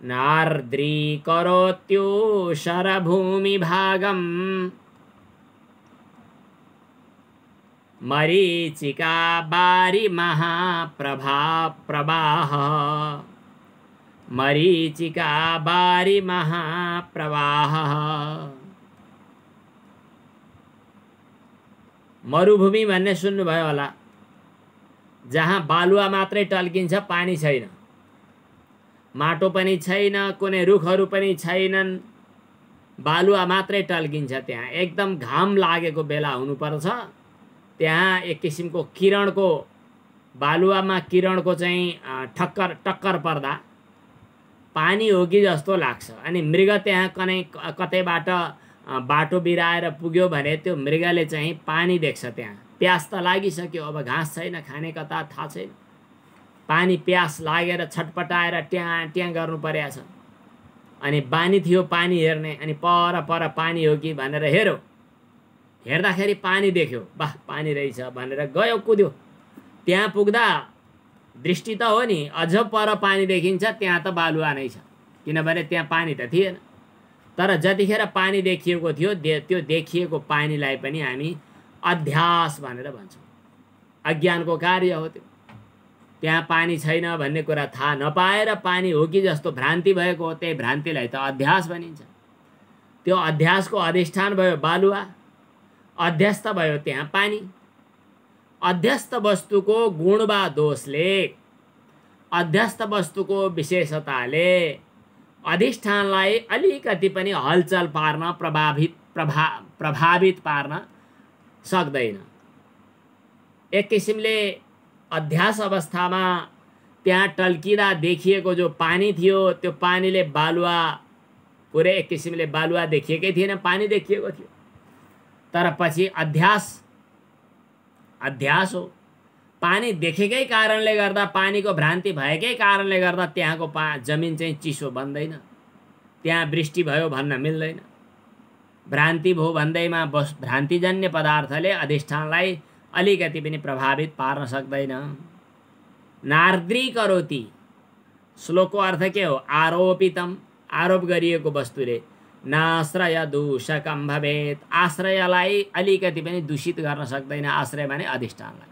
Speaker 1: नारद्री करोत्युषरभूमि भागम, मरीचिका बारी महाप्रभा प्रवाह, मरीचिका बारी महाप्रवाह। मरुभूमि भन्ने सुन्नुभयो होला, जहाँ बालुवा मात्रै टल्किन्छ, पानी छैन, माटो पनि छैन, कुनै रुखहरू पनि छैनन्, बालुवा मात्रै टल्किन्छ। त्यहाँ एकदम घाम लागेको बेला हुनुपर्छ। त्यहाँ एक किसिमको किरणको बालुवामा किरणको चाहिँ टक्कर पर्दा पानी हो कि जस्तो लाग्छ। अनि मृग त्यहाँ कतैबाट बाटो बिराएर पुग्यो भने त्यो मृगले चाहिँ पानी देख्छ। त्यहाँ प्यास त लागिसक्यो, अब घाँस छैन, खाने कता थाहा छैन, पानी प्यास लागेर छटपटाएर ट्याँ ट्याँ गर्नु परेको छ। अनि बानी थियो पानी हेर्ने, अनि पर पानी हो कि भनेर हेर्दाखेरि पानी देख्यो, वाह पानी रहेछ भनेर गयो, कुद्यो। त्यहाँ पुग्दा दृष्टि त हो नि, अझ पर पानी देखिन्छ, त्यहाँ त बालुवा नै छ, किनभने त्यहाँ पानी त थिएन। तर जतिखेर पानी देखिएको थियो त्यो देखिएको पानीलाई पनि हामी अध्यास भनेर भन्छौँ। अज्ञानको कार्य हो त्यो। त्यहाँ पानी छैन भन्ने कुरा थाहा नपाएर पानी हो कि जस्तो भ्रान्ति भएको हो, त्यही भ्रान्तिलाई त अध्यास भनिन्छ। त्यो अध्यासको अधिष्ठान भयो बालुवा, अध्यस्त भयो त्यहाँ पानी। अध्यस्त वस्तुको गुण वा दोषले, अध्यस्त वस्तुको विशेषताले अधिष्ठानलाई अलिकति पनि हलचल पार्न, प्रभावित पार्न सक्दैन। एक किसिमले अध्यास अवस्थामा त्यहाँ टल्किँदा देखिएको जो पानी थियो, त्यो पानीले बालुवा, पुरै एक किसिमले बालुवा देखिएकै थिएन, पानी देखिएको थियो। तर पछि अध्यास हो। पानी देखेकै कारणले गर्दा, पानीको भ्रान्ति भएकै कारणले गर्दा त्यहाँको जमिन चाहिँ चिसो बन्दैन, त्यहाँ वृष्टि भयो भन्न मिल्दैन। भ्रान्ति भयो भन्दैमा भ्रान्तिजन्य पदार्थले अधिष्ठानलाई अलिकति पनि प्रभावित पार्न सक्दैन। नार्द्रीकरोति, श्लोकको अर्थ के हो? आरोपितम, आरोप गरिएको वस्तुले। नाश्रय दूषकम भवेत्, आश्रयलाई अलिकति पनि दूषित गर्न सक्दैन। आश्रय माने अधिष्ठानलाई।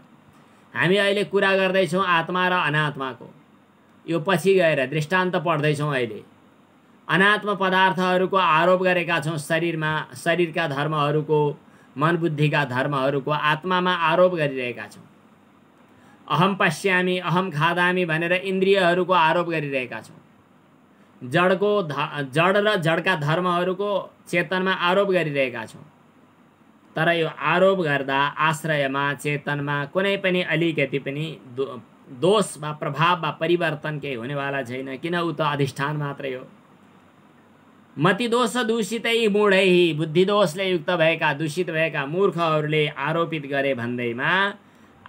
Speaker 1: हामी अहिले कुरा गर्दैछौँ आत्मा र अनात्माको, यो पछि गएर दृष्टान्त पढ्दैछौँ। अहिले अनात्म पदार्थहरूको आरोप गरेका छौँ शरीरमा, शरीरका धर्महरूको, मन बुद्धिका धर्महरूको आत्मामा आरोप गरिरहेका छौँ। अहम पश्यामी, अहम खादामी भनेर इन्द्रियहरूको आरोप गरिरहेका छौँ। जड र जडका धर्महरूको चेतनमा आरोप गरिरहेका छौँ। तर यो आरोप गर्दा आश्रयमा, चेतनमा कुनै पनि अलिकति पनि दोष वा प्रभाव वा परिवर्तन केही हुनेवाला छैन, किन उ त अधिष्ठान मात्रै हो। मतिदोष दूषितै मूढै, बुद्धिदोषले युक्त भएका, दूषित भएका मूर्खहरूले आरोपित गरे भन्दैमा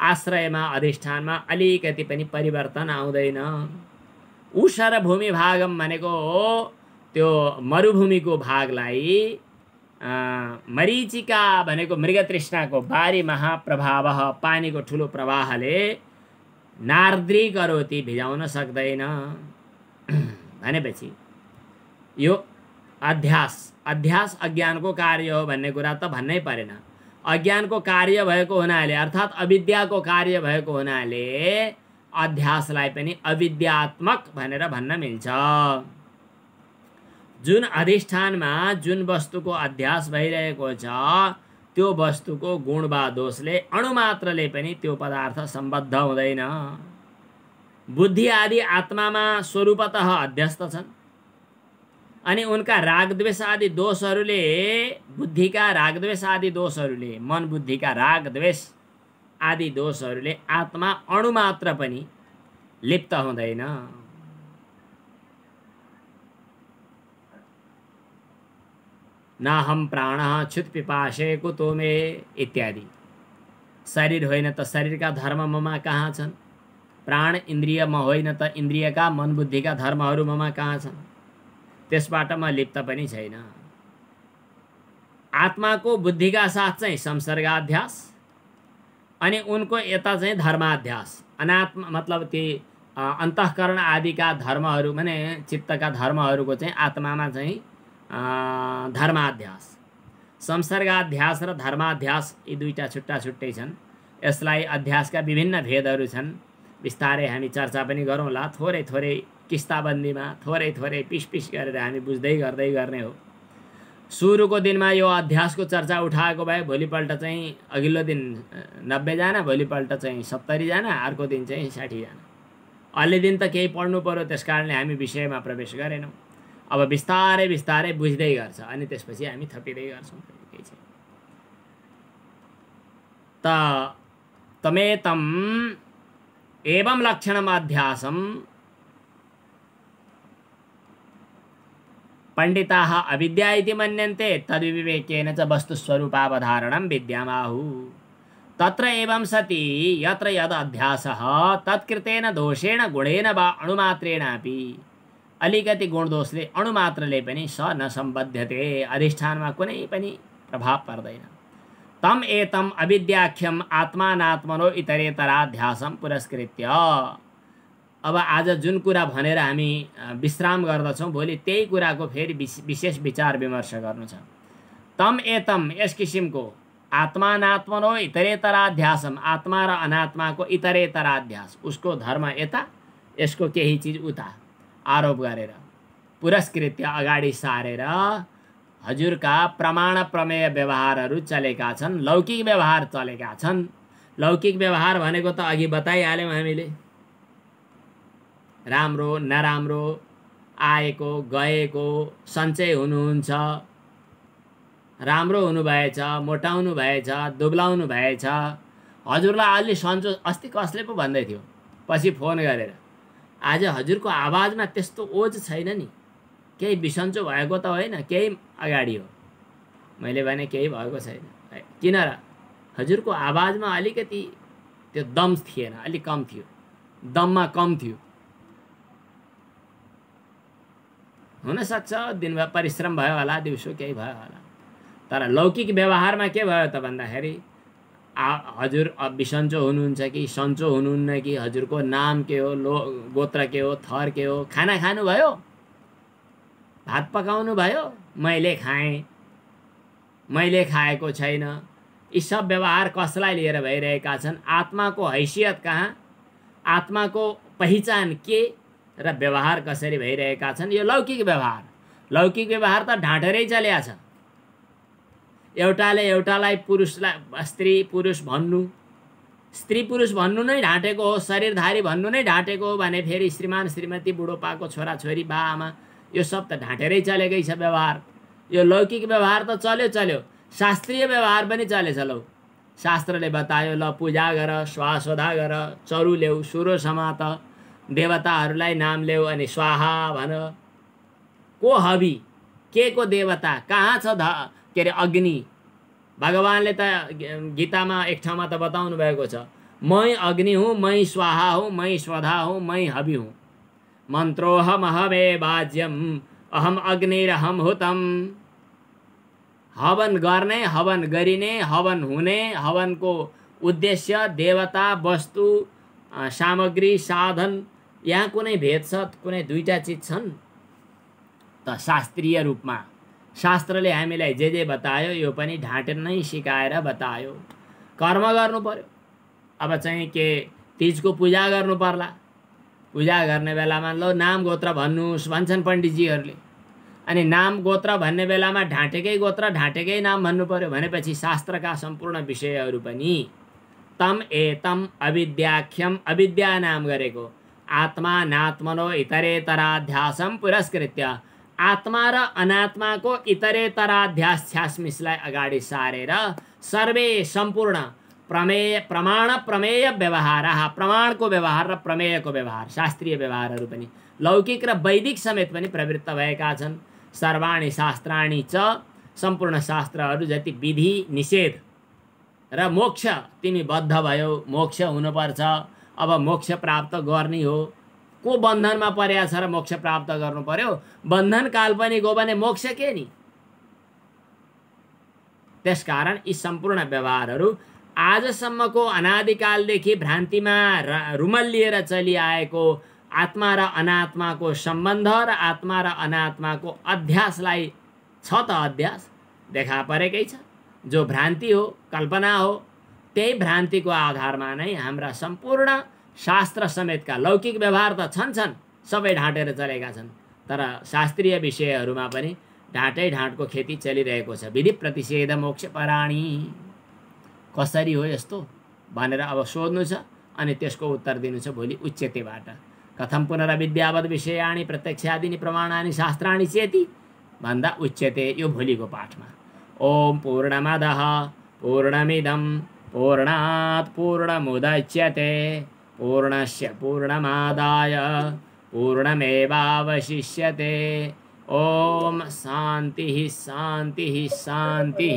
Speaker 1: आश्रयमा, अधिष्ठानमा अलिकति पनि परिवर्तन आउँदैन। उषर भूमि भागम भनेको हो त्यो मरुभूमिको भागलाई, मरीचिका भनेको मृगतृष्णाको बारी महाप्रभाव, पानीको ठुलो प्रवाहले नार्द्रीकरोति, भिजाउन सक्दैन। भनेपछि यो अध्यास अज्ञानको कार्य हो भन्ने कुरा त भन्नै परेन। अज्ञानको कार्य भएको हुनाले, अर्थात् अविद्याको कार्य भएको हुनाले अध्यासलाई पनि अविद्यात्मक भनेर भन्न मिल्छ। जुन अधिष्ठानमा जुन वस्तुको अध्यास भइरहेको छ, त्यो वस्तुको गुण वा दोषले अणुमात्रले पनि त्यो पदार्थ सम्बद्ध हुँदैन। बुद्धि आदि आत्मामा स्वरूपतः अध्यस्त छन्, अनि उनका रागद्वेष आदि दोषहरूले, बुद्धिका रागद्वेष आदि दोषहरूले, मन बुद्धिका रागद्वेष आदि दोषहरूले आत्मा अणुमात्र पनि लिप्त हुँदैन। नाहम प्राणः क्षुत् पिपाशे कुतो मे इत्यादि। शरीर होइन त शरीरका धर्म ममा कहाँ छन्? प्राण इन्द्रिय म होइन त इन्द्रियका, मन बुद्धिका धर्महरू ममा कहाँ छन्? त्यसबाट म लिप्त पनि छैन। आत्माको बुद्धिका साथ चाहिँ संसर्गाध्यास, अनि उनको यता चाहिँ धर्माध्यास। अनात्मा मतलब ती अन्तःकरण आदिका धर्महरू माने चित्तका धर्महरूको चाहिँ आत्मामा चाहिँ धर्माध्यास। संसर्गाध्यास र धर्माध्यास यी दुईटा छुट्टा छुट्टै छन्। यसलाई अध्यासका विभिन्न भेदहरू छन्, बिस्तारै हामी चर्चा पनि गरौँला। थोरै थोरै किस्ताबन्दीमा थोरै थोरै पिस गरेर हामी बुझ्दै गर्दै गर्ने हो। सुरुको दिनमा यो अध्यासको चर्चा उठाएको भए भोलिपल्ट चाहिँ अघिल्लो दिन 90 जना, भोलिपल्ट चाहिँ 70 जना, अर्को दिन चाहिँ 60 जना। अलि दिन त केही पढ्नु पर्यो, त्यस कारणले हामी विषयमा प्रवेश गरेनौँ। अब बिस्तारै बिस्तारै बुझ्दै गर्छ अनि त्यसपछि हामी थपिँदै गर्छौँ। केही छैन। तमेतम एवं लक्षणम अध्यासम पंडिताः अविद्या इति मन्यन्ते तद्विवेकेन च वस्तुस्वरूपावधारणं विद्यामाहु। तत्र एवं सति यत्र यद अध्यासः तत्कृतेन दोषेण गुणेन वा अणुमात्रेणापि अलिकति गुण दोषले अणुमात्रले पनि स न सम्बध्यते, अधिष्ठानमा कुनै पनि प्रभाव पर्दैन। तम एतम अविद्याख्यम आत्मानात्मनो इतरेतराध्यासम पुरस्कृत्य। अब आज जुन कुरा भनेर हामी विश्राम गर्दछौँ भोलि त्यही कुराको फेरि विशेष विचार विमर्श गर्नु छ। तम एतम यस किसिमको आत्मानात्मनो इतरेतराध्यासम, आत्मा र अनात्माको इतरेतराध्यास, उसको धर्म यता यसको केही चिज उता आरोप गरेर पुरस्कृत्य अगाडि सारेर हजुरका प्रमाण प्रमेय व्यवहारहरू चलेका छन्, लौकिक व्यवहार चलेका छन्। लौकिक व्यवहार भनेको त अघि बताइहाल्यौँ हामीले, राम्रो नराम्रो, आएको गएको, सन्चै हुनुहुन्छ, राम्रो हुनुभएछ, मोटाउनु भएछ, दुब्लाउनु भएछ। हजुरलाई अलि सन्चो, अस्ति कसले पो भन्दै थियो पछि फोन गरेर, आज हजुरको आवाजमा त्यस्तो ओज छैन नि, केही बिसन्चो भएको त होइन, केही अगाडि हो। मैले भने केही भएको छैन। किन र? हजुरको आवाजमा अलिकति त्यो दम थिएन, अलिक कम थियो, दममा कम थियो। हुनसक्छ दिनभर परिश्रम भयो होला, दिउँसो केही भयो होला। तर लौकिक व्यवहारमा के भयो त भन्दाखेरि हजुर बिसन्चो हुनुहुन्छ कि सन्चो हुनुहुन्न कि, हजुरको नाम के हो, गोत्र के हो, थर के हो, खाना खानुभयो, भात पकाउनु भयो, मैले खाएँ, मैले खाएको छैन, यी सब व्यवहार कसलाई लिएर भइरहेका छन्? आत्माको हैसियत कहाँ, आत्माको पहिचान के र व्यवहार कसरी भइरहेका छन्? यो लौकिक व्यवहार। लौकिक व्यवहार त ढाँटेरै चल्या छ। एउटाले एउटालाई पुरुषलाई स्त्री पुरुष भन्नु, स्त्री पुरुष भन्नु नै ढाँटेको हो, शरीरधारी भन्नु नै ढाँटेको हो भने फेरि श्रीमान श्रीमती, बुढोपाको छोराछोरी, बा आमा, यो सब त ढाँटेरै चलेकै छ व्यवहार। यो लौकिक व्यवहार त चल्यो, शास्त्रीय व्यवहार पनि चलेछ। लौ शास्त्रले बतायो, ल पूजा गर, श्वासोधा गर, चरु ल्याऊ, सुरो समात, देवताहरूलाई नाम ल्याऊ अनि स्वाहा भन। को हवि, के को देवता, कहाँ छ के अरे अग्नि? भगवानले त गीतामा एक ठाउँमा त बताउनु भएको छ, मै अग्नि हुँ, मै स्वाहा हुँ, मै स्वधा हुँ, मै हवि हुँ। मन्त्रोऽहम् अहमे वाज्यम अहम अग्निरहम हुतम। हवन गर्ने, हवन गरिने, हवन हुने, हवनको उद्देश्य देवता, वस्तु, सामग्री, साधन, यहाँ कुनै भेद छ? कुनै दुईटा चिज छन् त? शास्त्रीय रूपमा शास्त्रले हामीलाई जे बतायो यो पनि ढाँटेर नै सिकाएर बतायो। कर्म गर्नु पर्यो। अब चाहिँ के तीजको पूजा गर्नु पर्ला, पूजा गर्ने बेलामा ल नाम गोत्र भन्नुहोस् भन्छन् पण्डितजीहरूले। अनि नाम गोत्र भन्ने बेलामा ढाँटेकै गोत्र ढाँटेकै नाम भन्नु पर्यो भनेपछि शास्त्रका सम्पूर्ण विषयहरू पनि तम एतम अविद्याख्यम, अविद्या नाम गरेको आत्मा नात्मनो इतरेतराध्यासम पुरस्कृत्य, आत्मा र अनात्माको इतरेतराध्यास छ्यासमिसलाई अगाडि सारेर सर्वे सम्पूर्ण प्रमेय प्रमाण प्रमेय व्यवहारः, प्रमाणको व्यवहार र प्रमेयको व्यवहार, शास्त्रीय व्यवहारहरू पनि लौकिक र वैदिक समेत पनि प्रवृत्त भएका छन्। सर्वाणि शास्त्राणि च, सम्पूर्ण शास्त्रहरू जति विधि निषेध र मोक्ष, तिमी बद्ध भयो, मोक्ष हुनुपर्छ, अब मोक्ष प्राप्त गर्ने हो। को बन्धनमा पर्या छ र मोक्ष प्राप्त गर्नु पर्यो? बन्धन काल्पनिक हो भने मोक्ष के नि? त्यसकारण यी सम्पूर्ण व्यवहारहरू आजसम्मको अनादिकालदेखि भ्रान्तिमा रुमल्लिएर चलिआएको आत्मा र अनात्माको सम्बन्ध र आत्मा र अनात्माको अध्यासलाई छ त अध्यास देखा परेकै छ। जो भ्रान्ति हो, कल्पना हो, त्यही भ्रान्तिको आधारमा नै हाम्रा सम्पूर्ण शास्त्र समेतका लौकिक व्यवहार त छन्, सबै ढाँटेर चलेका छन्। तर शास्त्रीय विषयहरूमा पनि ढाँटै ढाँटको खेती चलिरहेको छ। विधि प्रतिषेध मोक्ष पराणी, कसरी हो यस्तो भनेर अब सोध्नु छ अनि त्यसको उत्तर दिनु छ भोलि उच्चतेबाट। कथं पुनरविद्यावद् विषयाणि प्रत्यक्षादीनि प्रमाणानि शास्त्राणि चेति भन्दा उच्यते यो भोलिको पाठमा। ओम पूर्णमदः पूर्णमिदं पूर्णात् पूर्णमुदच्यते पूर्णस्य पूर्णमादाय पूर्णमेवावशिष्यते। ओम शांति शांति शांति।